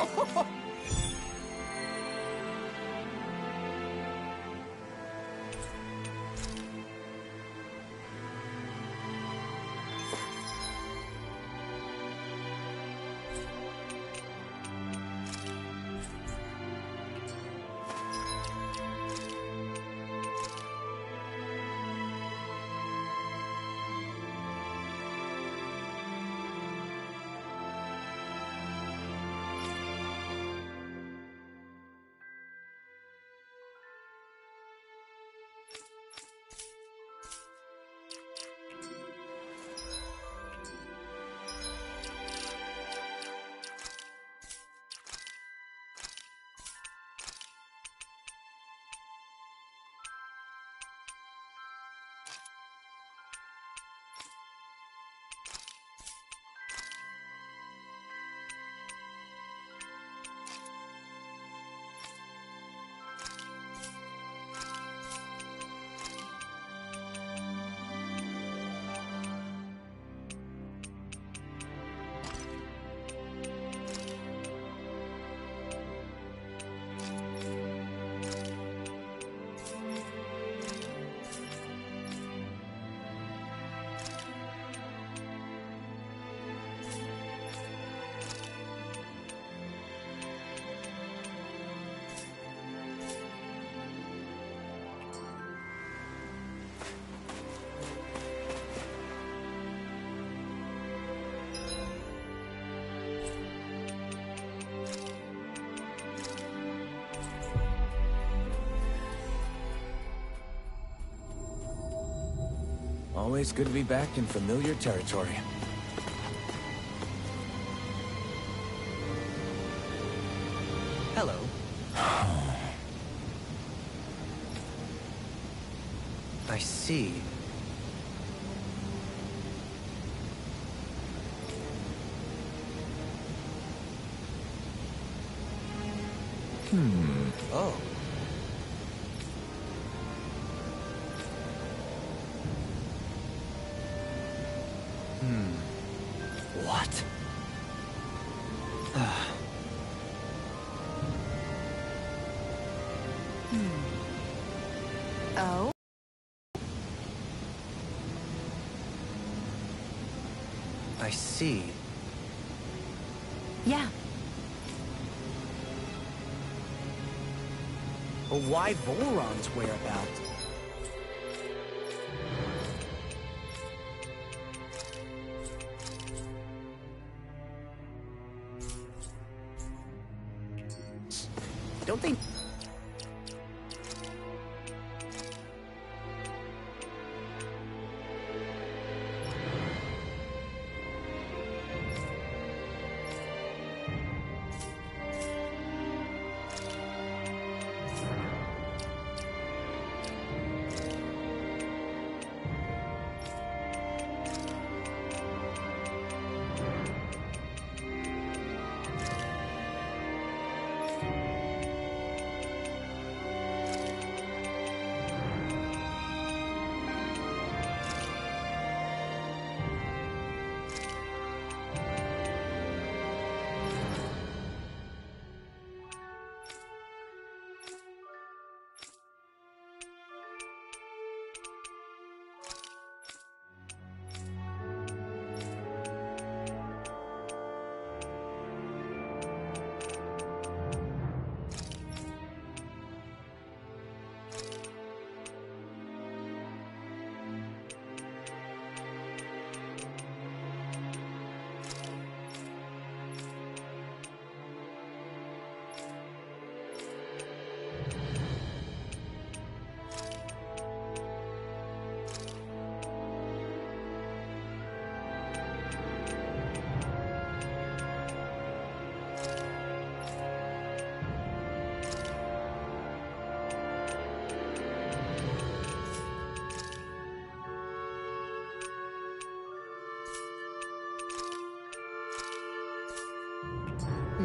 Speaker 5: Always good to be back in familiar territory.
Speaker 3: Hello. I see. Oh. What?
Speaker 2: Oh?
Speaker 3: I see.
Speaker 2: Yeah.
Speaker 4: But why Volron's whereabouts? Don't they...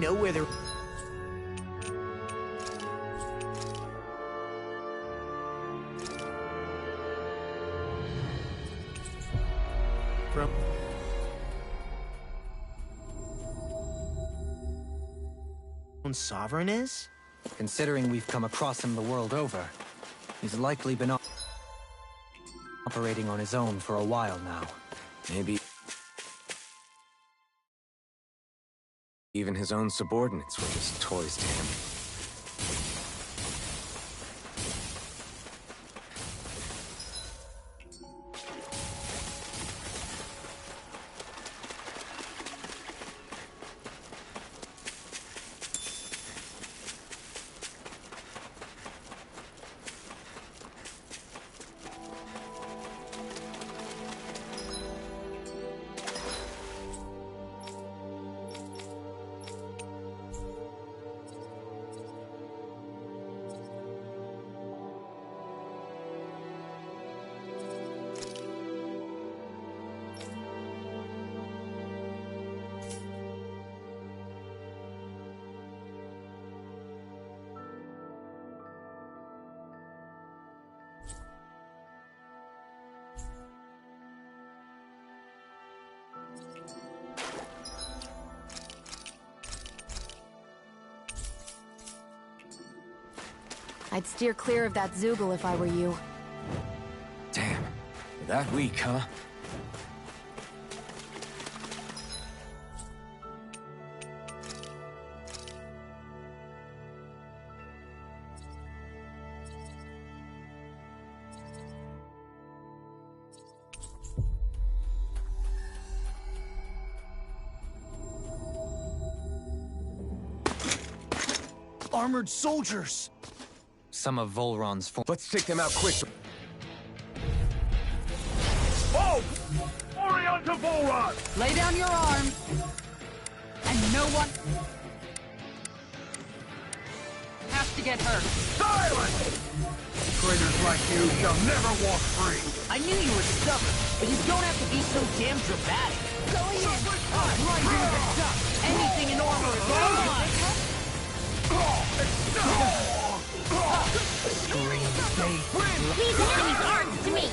Speaker 4: know where they're... from... Sovereign is?
Speaker 3: Considering we've come across him the world over, he's likely been operating on his own for a while now.
Speaker 5: Maybe even his own subordinates were just toys to him.
Speaker 1: I'd steer clear of that Zoogle if I were you.
Speaker 5: Damn, you're that weak, huh?
Speaker 6: Armored soldiers!
Speaker 3: Some of Volron's form.
Speaker 5: Let's take them out quick.
Speaker 6: Whoa!
Speaker 8: Lay down your arms. And no one has to get hurt.
Speaker 11: Silence! Traitors like you shall never walk free.
Speaker 8: I knew you were stubborn, but you don't have to be so damn dramatic. Going in. Right here, the stuff. Anything in armor is all mine.
Speaker 1: These enemies aren't to me!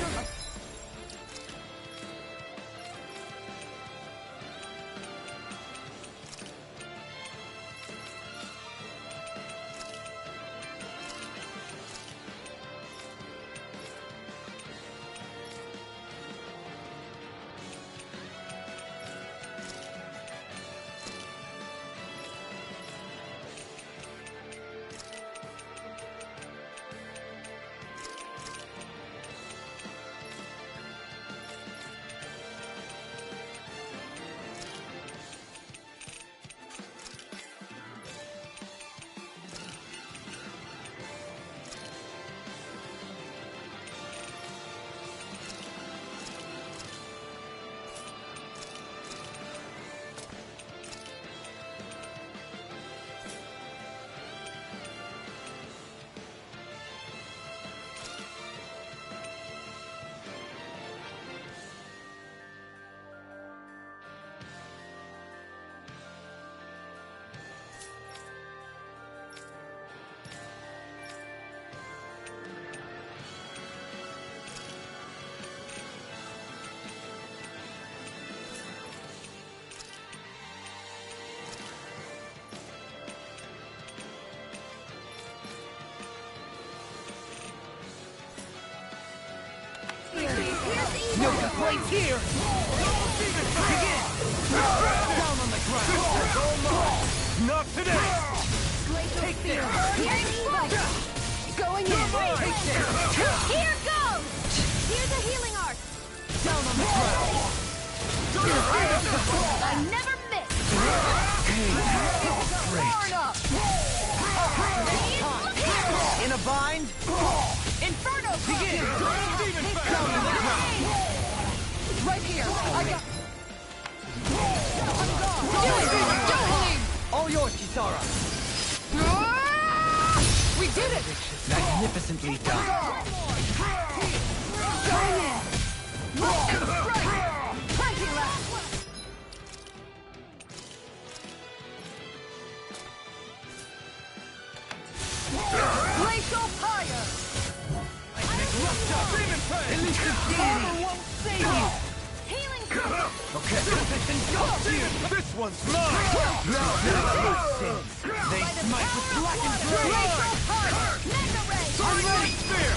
Speaker 8: No complaints here! Begin! Down on the ground!
Speaker 11: Not today!
Speaker 8: Take this!
Speaker 10: Going in.
Speaker 8: Take this!
Speaker 10: Here goes! Here's a healing arc.
Speaker 8: Down on the ground!
Speaker 10: I never miss.
Speaker 8: Far enough! In a bind?
Speaker 10: Inferno!
Speaker 8: Begin! Down on the ground! Right here! I got... I'm gone! Do it! All yours, Kisara! We did it!
Speaker 3: Magnificently done.
Speaker 10: Going in. And strike. Plenty left. Glacial fire.
Speaker 8: At least the deity won't save you!
Speaker 10: Healing.
Speaker 11: Okay. This one's mine!
Speaker 8: They smite with blackened blade!
Speaker 10: Glacial fire. Mega ray.
Speaker 8: I'm ready!
Speaker 11: Spear!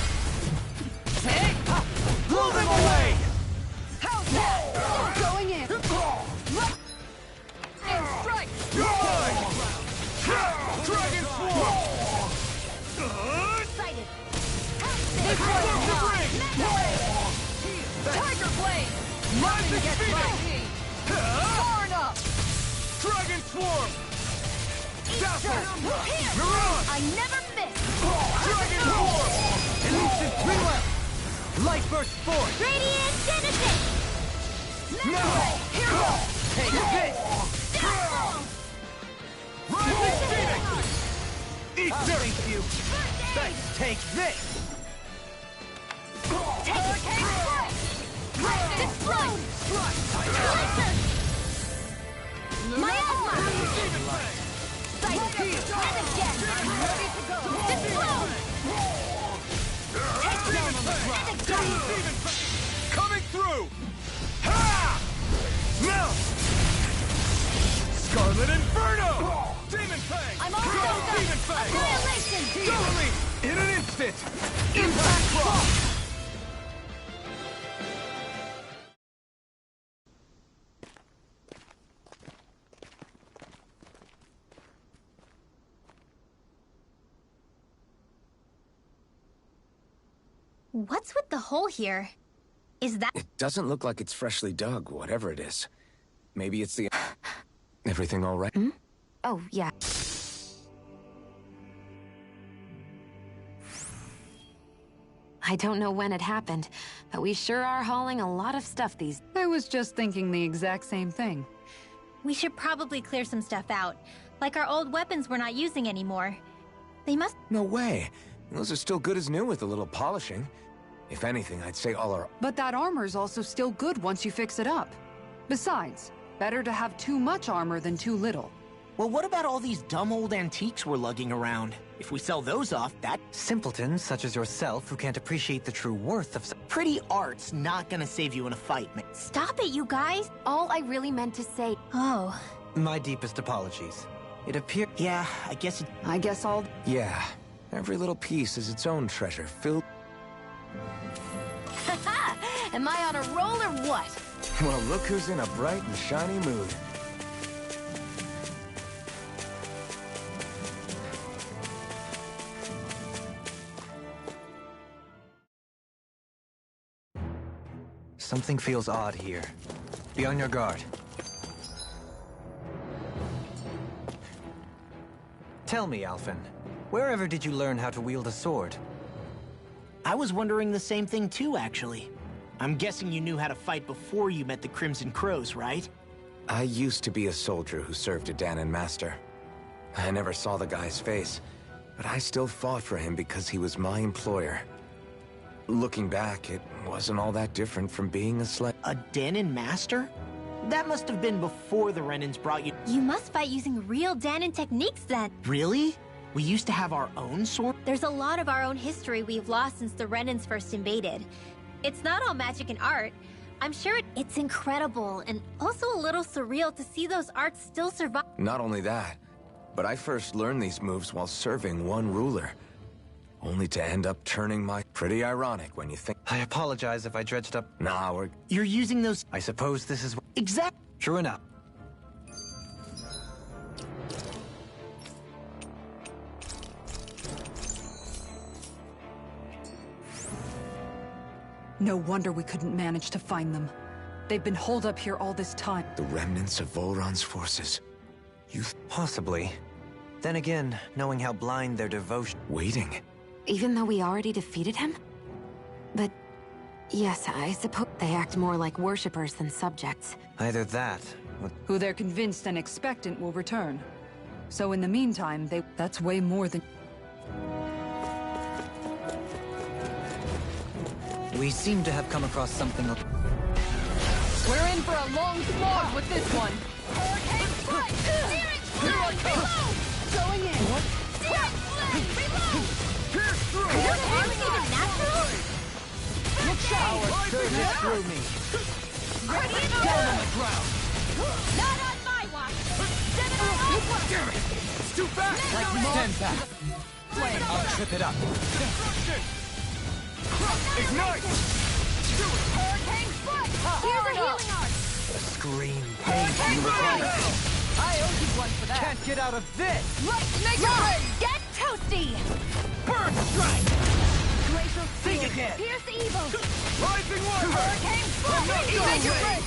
Speaker 8: Hey! Blow them away!
Speaker 10: How's that? Going in. And strike.
Speaker 11: Dragon Swarm!
Speaker 10: Sighted.
Speaker 8: This one's mine!
Speaker 10: Mega ray.
Speaker 8: Tiger blade! Nothing gets by me! Far enough!
Speaker 11: Dragon Swarm! Dazzle!
Speaker 10: Here.
Speaker 11: You're on!
Speaker 10: I never miss.
Speaker 11: Dragon Swarm!
Speaker 8: Elusive Twinwell! Light burst force!
Speaker 10: Radiant Genesis.
Speaker 11: No!
Speaker 10: Here goes.
Speaker 8: Take this!
Speaker 11: Rising Phoenix! Eat
Speaker 8: Thank you! Thanks, take this!
Speaker 10: Hurricane strike. Explode. Miasma. Sighted. And again. Ready to go. Explode. Take down on the ground. And again.
Speaker 11: Coming through! Ha! Melt! Scarlet Inferno! Demon Fang!
Speaker 10: I'm all done.
Speaker 11: Demon Fang!
Speaker 10: Annihilation.
Speaker 11: Totally! In an instant! Impact Rock!
Speaker 7: What's with the hole here? Is that...
Speaker 5: It doesn't look like it's freshly dug, whatever it is. Maybe it's the... Everything all right?
Speaker 1: Oh, yeah. I don't know when it happened, but we sure are hauling a lot of stuff these.
Speaker 10: I was just thinking the exact same thing.
Speaker 7: We should probably clear some stuff out. Like our old weapons we're not using anymore. They must—
Speaker 5: No way. Those are still good as new with a little polishing. If anything, I'd say all our—
Speaker 2: But that armor's also still good once you fix it up. Besides, better to have too much armor than too little.
Speaker 4: Well, what about all these dumb old antiques we're lugging around? If we sell those off, that
Speaker 3: Simpletons such as yourself who can't appreciate the true worth of
Speaker 4: pretty art's not gonna save you in a fight, man.
Speaker 7: Stop it, you guys!
Speaker 1: All I really meant to say.
Speaker 7: Oh.
Speaker 3: My deepest apologies. It appears—
Speaker 4: Yeah, I guess
Speaker 2: I'll...
Speaker 5: Yeah. Every little piece is its own treasure, filled—
Speaker 1: Haha! Am I on a roll or what?
Speaker 5: Well, look who's in a bright and shiny mood.
Speaker 3: Something feels odd here. Be on your guard. Tell me, Alphen, wherever did you learn how to wield a sword?
Speaker 4: I was wondering the same thing too, actually. I'm guessing you knew how to fight before you met the Crimson Crows, right?
Speaker 5: I used to be a soldier who served a Dahnan master. I never saw the guy's face, but I still fought for him because he was my employer. Looking back, it wasn't all that different from being a slave.
Speaker 4: A Dahnan master? That must have been before the Renans brought you—
Speaker 7: You must fight using real Dahnan techniques then.
Speaker 4: Really? We used to have our own sword?
Speaker 7: There's a lot of our own history we've lost since the Renans first invaded. It's not all magic and art. I'm sure it's incredible and also a little surreal to see those arts still survive.
Speaker 5: Not only that, but I first learned these moves while serving one ruler. Only to end up turning my— Pretty ironic when you think—
Speaker 3: I apologize if I dredged up—
Speaker 5: Nah, we're—
Speaker 4: You're using those—
Speaker 3: I suppose this is—
Speaker 4: Exact—
Speaker 3: True enough.
Speaker 2: No wonder we couldn't manage to find them. They've been holed up here all this time.
Speaker 5: the remnants of Volron's forces.
Speaker 3: Possibly. Then again, knowing how blind their devotion—
Speaker 5: Waiting.
Speaker 1: Even though we already defeated him? But yes, I suppose they act more like worshippers than subjects.
Speaker 3: Either that, or—
Speaker 2: Who they're convinced and expectant will return. So in the meantime, that's way more than...
Speaker 3: we seem to have come across something—
Speaker 10: We're in for a long slog with this one. Hurricane strike! Reload! Going in. What? Searing flame! Reload!
Speaker 11: Pierce through!
Speaker 7: Are those arms even natural?
Speaker 3: Power surges through me.
Speaker 10: Ready to
Speaker 3: Down on the ground.
Speaker 10: Not on my watch! Send it over!
Speaker 11: Damn it! It's too fast!
Speaker 3: Like stand back. I'll trip it up.
Speaker 11: Ignite!
Speaker 10: Hurricane strike! Here's a healing art!
Speaker 3: The scream pain you require.
Speaker 10: I owe you one for that.
Speaker 3: Can't get out of this.
Speaker 10: Let's make it rain! Get toasty!
Speaker 11: Burn strike!
Speaker 10: Glacial
Speaker 3: Think
Speaker 10: Spear!
Speaker 3: again.
Speaker 10: Pierce the evil!
Speaker 11: Rising water!
Speaker 10: Hurricane strike! Make it rain!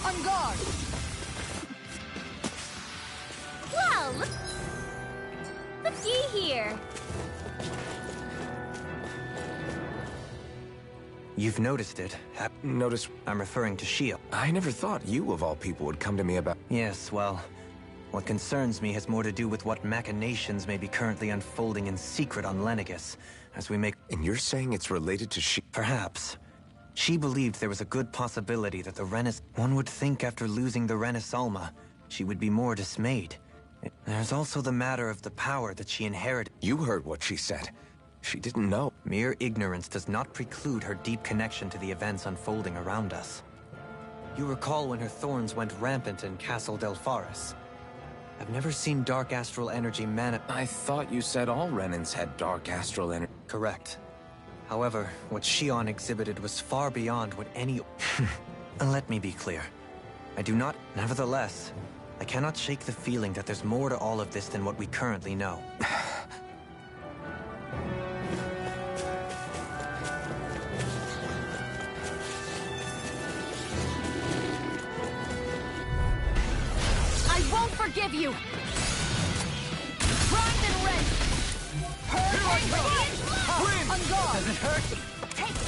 Speaker 10: On guard!
Speaker 7: Well, looky here.
Speaker 3: You've noticed it.
Speaker 5: Notice—
Speaker 3: I'm referring to Shield.
Speaker 5: I never thought you, of all people, would come to me about—
Speaker 3: Yes, well, what concerns me has more to do with what machinations may be currently unfolding in secret on Lenegis, as we make—
Speaker 5: And you're saying it's related to
Speaker 3: Perhaps. She believed there was a good possibility that the Renis— One would think after losing the Renis Alma, she would be more dismayed. There's also the matter of the power that she inherited.
Speaker 5: You heard what she said. She didn't know.
Speaker 3: Mere ignorance does not preclude her deep connection to the events unfolding around us. You recall when her thorns went rampant in Castle Delpharis. I've never seen dark astral energy
Speaker 5: I thought you said all Renans had dark astral energy.
Speaker 3: Correct. However, what Shion exhibited was far beyond what any— Let me be clear. I do not— Nevertheless, I cannot shake the feeling that there's more to all of this than what we currently know.
Speaker 10: I won't forgive you! Grind and rend! Hurricane radiant! On guard!
Speaker 3: Does it hurt?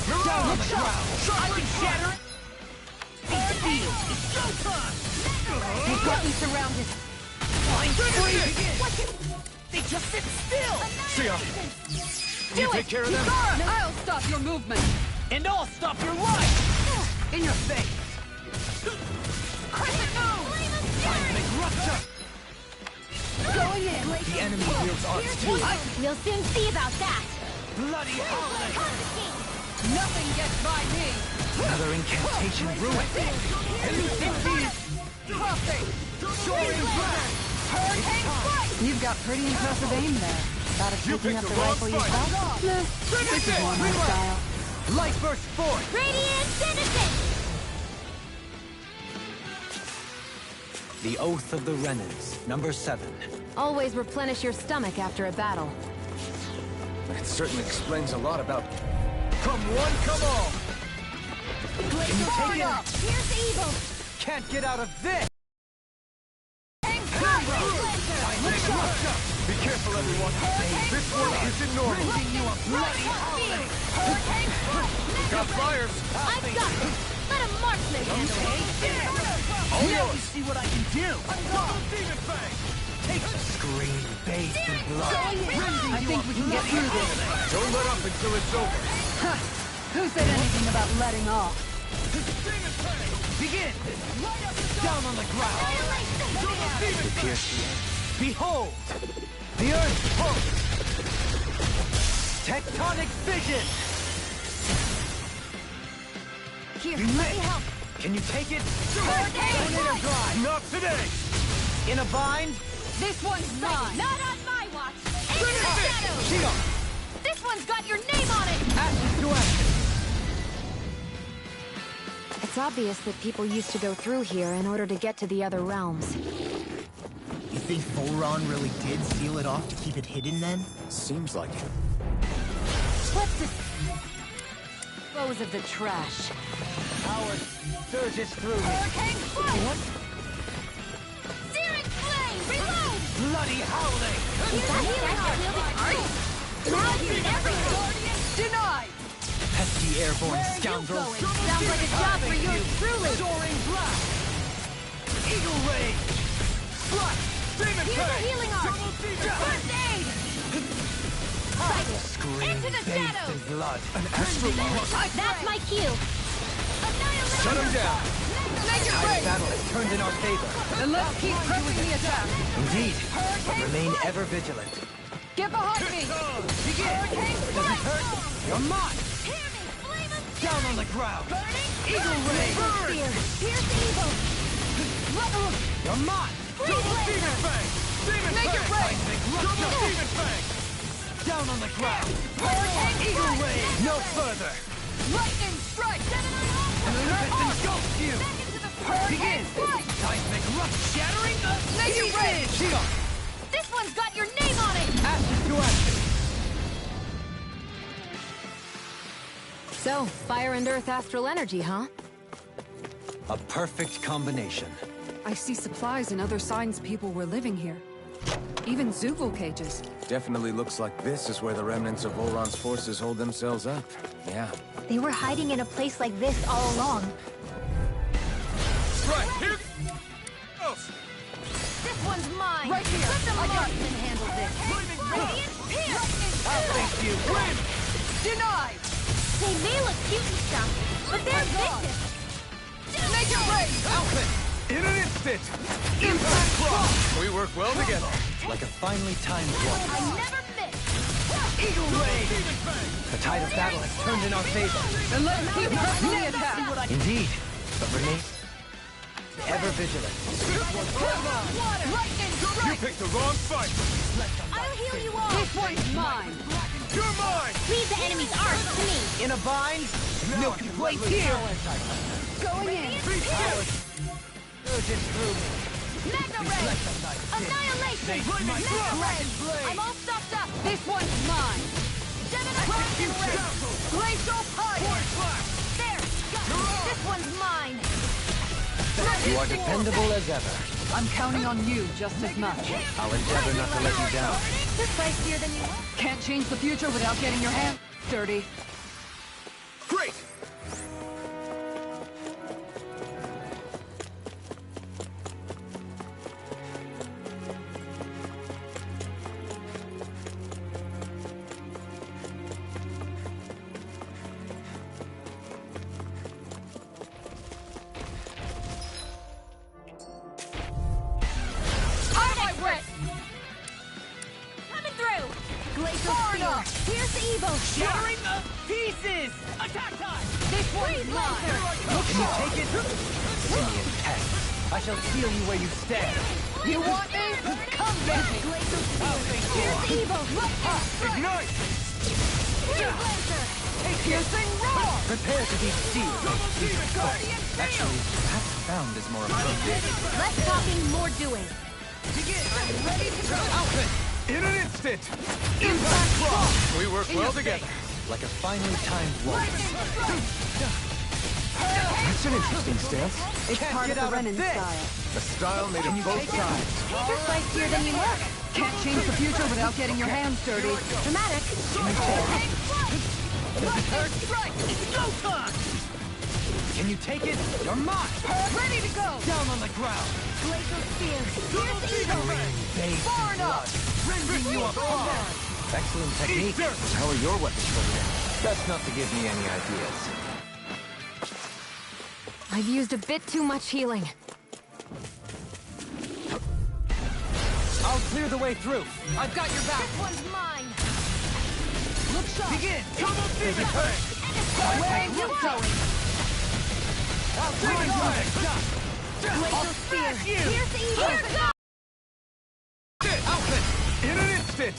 Speaker 8: Down on the ground! I can shatter it! Steel! It's showtime! They've got me surrounded! Flying free! They just sit still!
Speaker 11: See ya!
Speaker 8: Do
Speaker 11: take care of them?
Speaker 10: I'll stop your movement!
Speaker 8: And I'll stop your life! In your face! Crescent moon! Seismic rupture!
Speaker 10: Going in!
Speaker 3: The enemy wields arts too.
Speaker 1: We'll soon see about that.
Speaker 8: Bloody howling!
Speaker 10: Nothing gets by me!
Speaker 3: Another incantation ruined.
Speaker 10: Crossing!
Speaker 8: Soaring blast!
Speaker 10: Hurricane strike!
Speaker 2: You've got pretty impressive aim there. Thought of
Speaker 11: You
Speaker 2: picking
Speaker 11: picked
Speaker 2: up
Speaker 11: the
Speaker 2: the
Speaker 11: wrong
Speaker 2: rifle
Speaker 11: fight.
Speaker 2: yourself? This is more my style.
Speaker 3: Light burst forth!
Speaker 1: Radiant citizen!
Speaker 3: The Oath of the Renans, number 7.
Speaker 1: Always replenish your stomach after a battle.
Speaker 5: It certainly explains a lot about...
Speaker 3: Come one, come all! Can you take it?
Speaker 1: Here's the evil!
Speaker 3: Can't get out of this!
Speaker 11: Be careful, everyone. This one isn't normal. Got fires.
Speaker 1: I've got it! Let a marksman handle it!
Speaker 8: Now you see what I can do!
Speaker 11: Demon Fang!
Speaker 3: Take the scream, bathed in blood.
Speaker 2: I think we can get through this.
Speaker 11: Don't let up until it's over.
Speaker 2: Who said anything about letting off?
Speaker 8: Begin! Down on the ground!
Speaker 3: To pierce the air. Behold! The Earth pulse! Tectonic vision!
Speaker 1: Here,
Speaker 3: You
Speaker 1: let
Speaker 3: missed.
Speaker 1: me help!
Speaker 3: Can you take it?
Speaker 1: Hurricane
Speaker 3: Tornado drive!
Speaker 11: Not today!
Speaker 3: In a bind?
Speaker 10: This one's mine!
Speaker 1: Not on my watch! Into the shadows!
Speaker 3: Shield!
Speaker 1: This one's got your name on it!
Speaker 3: Ashes to ashes!
Speaker 1: It's obvious that people used to go through here in order to get to the other realms.
Speaker 9: You think Volron really did seal it off to keep it hidden then?
Speaker 5: Seems like it.
Speaker 1: Let's dispose of the trash.
Speaker 3: Power surges through me.
Speaker 1: Hurricane strike!
Speaker 3: What?
Speaker 1: Searing flame! Reload!
Speaker 3: Bloody howling!
Speaker 1: Now you're everything!
Speaker 10: Denied!
Speaker 3: Pesky airborne scoundrels!
Speaker 1: Sounds like a job for you truly!
Speaker 3: Soaring blast! Eagle rage! Flush! Demon
Speaker 1: Here's a healing arm! First aid!
Speaker 3: Scream
Speaker 1: Into the
Speaker 3: bathed
Speaker 1: shadows!
Speaker 3: in blood.
Speaker 1: That's my cue! Annihilation!
Speaker 11: Shut him down!
Speaker 10: Make it
Speaker 3: Tide
Speaker 10: rain!
Speaker 3: battle has turned in our favor.
Speaker 10: And let's keep pressing the attack!
Speaker 3: Indeed, but remain ever vigilant.
Speaker 10: Get behind me!
Speaker 3: Begin! Does it hurt? You're mine! Down on the ground! Eagle ray!
Speaker 1: Here's the evil!
Speaker 3: You're mine!
Speaker 11: Demon Fang! Demon
Speaker 10: Make it
Speaker 11: Fang!
Speaker 10: rain!
Speaker 11: Demon Fang!
Speaker 3: Down on the ground!
Speaker 10: Hurricane
Speaker 3: Eagle
Speaker 10: strike!
Speaker 3: ray! No further!
Speaker 10: Lightning strike!
Speaker 3: And the earth engulfs you! Begin! Seismic rush shattering the
Speaker 10: Make it rain!
Speaker 3: Shield!
Speaker 1: This one's got your name on it!
Speaker 3: Ashes to ashes!
Speaker 1: So, fire and earth astral energy, huh?
Speaker 3: A perfect combination.
Speaker 2: I see supplies and other signs people were living here. Even Zugel cages.
Speaker 5: Definitely looks like this is where the remnants of Volron's forces hold themselves up. Yeah.
Speaker 7: They were hiding in a place like this all along.
Speaker 11: Right, here! Oh,
Speaker 1: This one's mine!
Speaker 10: Right here!
Speaker 1: Let the
Speaker 10: I got
Speaker 1: marksman handle this! Radiant pierce!
Speaker 3: I'll face you! Win!
Speaker 10: Denied!
Speaker 1: They may look cute and stuff, but they're vicious!
Speaker 10: Make it rain!
Speaker 11: Alpha! In an instant! Impact cross! We work well together.
Speaker 3: Like a finely timed one.
Speaker 1: I never miss!
Speaker 3: Eagle ray! The tide of battle has turned in our favor.
Speaker 10: And let's keep pressing the attack!
Speaker 3: Indeed, but remain ever vigilant.
Speaker 10: Lightning
Speaker 11: You
Speaker 10: strike!
Speaker 11: picked the wrong fight!
Speaker 1: I'll heal you all!
Speaker 10: This one's mine!
Speaker 11: You're mine!
Speaker 1: Leave the enemy's arms to me!
Speaker 3: In a bind?
Speaker 11: No
Speaker 3: complaints here!
Speaker 10: Going in!
Speaker 3: Surges through me.
Speaker 1: Mega ray! Annihilation! Mega ray! I'm all stuffed up!
Speaker 10: This one's mine!
Speaker 1: Demonization ray!
Speaker 10: Glacial fire!
Speaker 1: There! Got it! This one's mine!
Speaker 3: You are dependable as ever.
Speaker 2: I'm counting on you just as much.
Speaker 3: I'll endeavor not to let you down.
Speaker 1: They're pricier than you want.
Speaker 2: Can't change the future without getting your hands dirty.
Speaker 5: Great!
Speaker 10: Here's the Evo!
Speaker 8: Shattering the pieces! Attack time!
Speaker 10: This one's mine!
Speaker 3: Can you take it? Simian pest. I shall seal you where you stand.
Speaker 10: You want me? Come get me! Here's the Evo!
Speaker 3: Ignite!
Speaker 10: Blazer! Piercing roar!
Speaker 3: Prepare to be sealed. Actually, perhaps bound is more appropriate.
Speaker 10: Less talking, more doing.
Speaker 8: Begin! I'm ready to go!
Speaker 3: Outfit!
Speaker 5: In an instant!
Speaker 10: Impact block!
Speaker 5: We work well together.
Speaker 3: Like a finely timed waltz.
Speaker 5: That's an interesting stance.
Speaker 10: It's part of the Renin style.
Speaker 5: A style made of both sides.
Speaker 10: You're spicier than you look. Can't change the future without getting your hands dirty. Dramatic.
Speaker 8: Strike! It's go time!
Speaker 3: Can you take it? You're mine!
Speaker 10: Ready to go!
Speaker 3: Down on the ground!
Speaker 10: Glacial spear. Here's Evo!
Speaker 3: Bathed
Speaker 10: Far
Speaker 3: in
Speaker 10: enough!
Speaker 3: blood. Rending you apart! Excellent technique.
Speaker 5: How are your weapons over
Speaker 3: Best not to give me any ideas.
Speaker 1: I've used a bit too much healing.
Speaker 3: I'll clear the way through.
Speaker 10: I've got your back. This one's mine. Look sharp.
Speaker 3: Begin! Double demon bang!
Speaker 10: Where are you going?
Speaker 3: I'll take it back!
Speaker 10: Glacial spear. Here's the Evo! Here goes!
Speaker 3: Outfit!
Speaker 5: In an instant!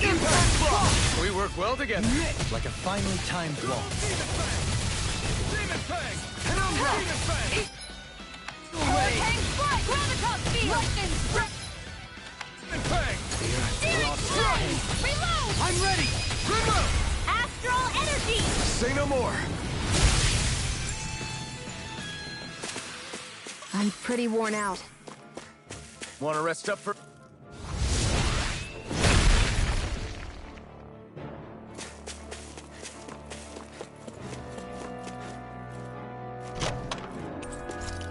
Speaker 5: Impact block! We work well together.
Speaker 3: Like a finely timed waltz.
Speaker 5: Demon Fang! And I'm Demon Fang!
Speaker 10: Hurricane strike! Graviton spear! Lightning strike!
Speaker 5: Demon Fang!
Speaker 10: Searing strike! Reload!
Speaker 5: I'm ready! Remote!
Speaker 10: Astral energy!
Speaker 5: Say no more!
Speaker 1: I'm pretty worn out.
Speaker 5: Want to rest up for...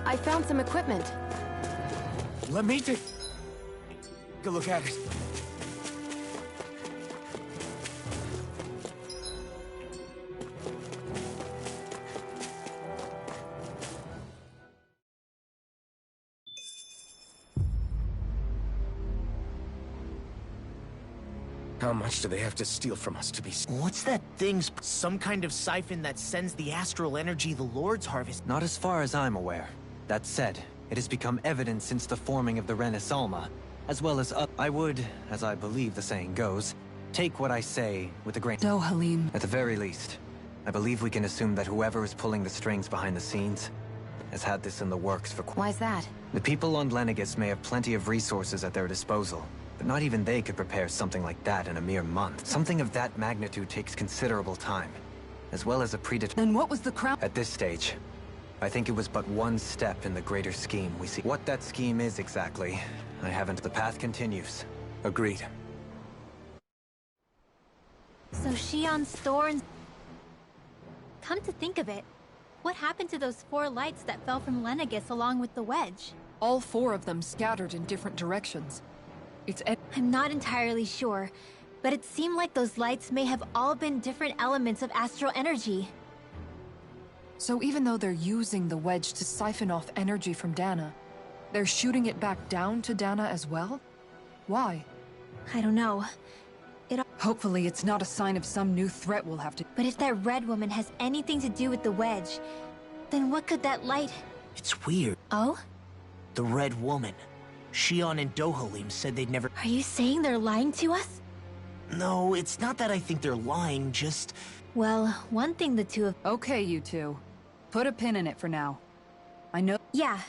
Speaker 1: I found some equipment.
Speaker 5: Let me take a look at it. How much do they have to steal from us to be...
Speaker 4: What's that thing? Some kind of siphon that sends the astral energy the Lords harvest?
Speaker 3: Not as far as I'm aware. That said, it has become evident since the forming of the Renaissance, as well as I would, as I believe the saying goes, take what I say with a grain.
Speaker 2: Dohalim.
Speaker 3: At the very least, I believe we can assume that whoever is pulling the strings behind the scenes has had this in the works for
Speaker 1: Why's that?
Speaker 3: The people on Lenegis may have plenty of resources at their disposal, but not even they could prepare something like that in a mere month. Something of that magnitude takes considerable time, as well as a
Speaker 2: Then what was the crown?
Speaker 3: At this stage, I think it was but one step in the greater scheme we see. What that scheme is exactly, I haven't. The path continues.
Speaker 5: Agreed.
Speaker 7: So Shion's thorns... Come to think of it, what happened to those 4 lights that fell from Lenegis along with the wedge?
Speaker 2: All 4 of them scattered in different directions.
Speaker 7: I'm not entirely sure, but it seemed like those lights may have all been different elements of astral energy.
Speaker 2: So even though they're using the wedge to siphon off energy from Dana, they're shooting it back down to Dana as well? Why?
Speaker 7: I don't know.
Speaker 2: Hopefully it's not a sign of some new threat we'll have to...
Speaker 7: But if that red woman has anything to do with the wedge, then what could that light...
Speaker 4: It's weird.
Speaker 7: Oh?
Speaker 4: The Red Woman. Shion and Dohalim said they'd never...
Speaker 7: Are you saying they're lying to us?
Speaker 4: No, it's not that I think they're lying, just...
Speaker 7: Well, one thing the two of...
Speaker 10: Okay, you two. Put a pin in it for now. I know...
Speaker 7: Yeah.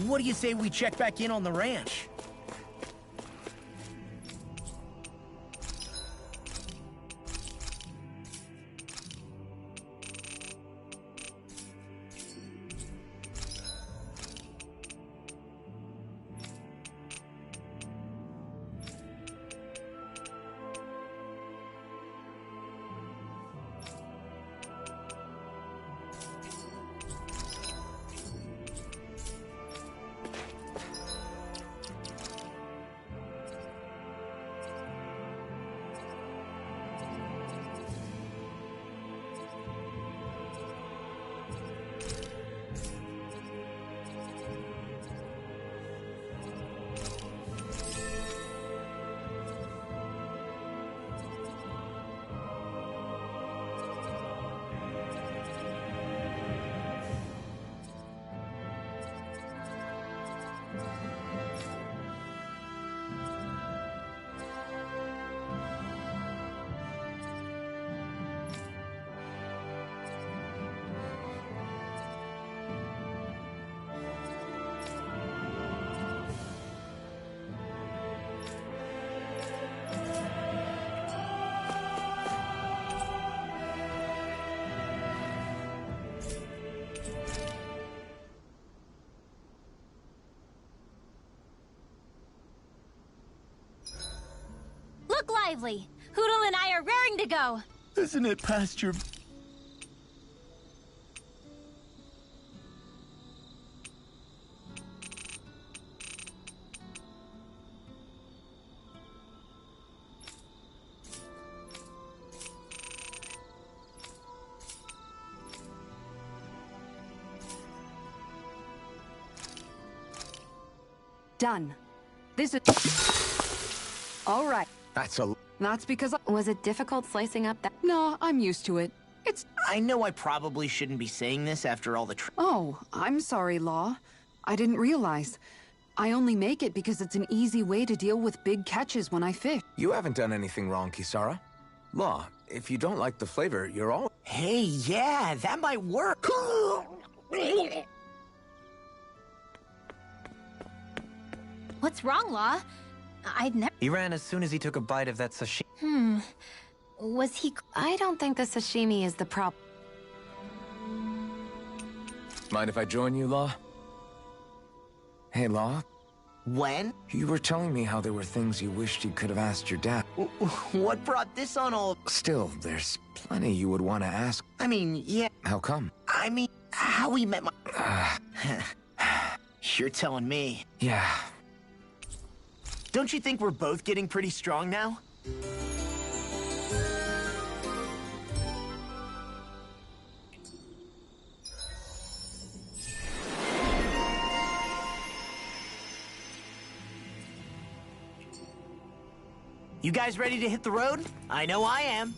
Speaker 9: What do you say we check back in on the ranch?
Speaker 7: Look lively! Hootle and I are raring to go!
Speaker 9: Isn't it past your...
Speaker 10: Done. This is... All right.
Speaker 2: That's because
Speaker 1: Was it difficult slicing up that?
Speaker 10: No, I'm used to it. It's...
Speaker 4: I know I probably shouldn't be saying this after all the
Speaker 10: Oh, I'm sorry, Law. I didn't realize. I only make it because it's an easy way to deal with big catches when I fish.
Speaker 5: You haven't done anything wrong, Kisara. Law, if you don't like the flavor, you're all...
Speaker 4: Hey, yeah, that might work.
Speaker 7: What's wrong, Law? I'd never...
Speaker 3: He ran as soon as he took a bite of that sashimi.
Speaker 7: Was he...
Speaker 1: I don't think the sashimi is the problem.
Speaker 5: Mind if I join you, Law? Hey, Law,
Speaker 4: When?
Speaker 5: you were telling me how there were things you wished you could have asked your dad.
Speaker 4: What brought this on all...
Speaker 5: Still, there's plenty you would want to ask.
Speaker 4: I mean, yeah.
Speaker 5: How come?
Speaker 4: I mean, how we met my... You're telling me.
Speaker 5: Yeah.
Speaker 4: Don't you think we're both getting pretty strong now? You guys ready to hit the road? I know I am.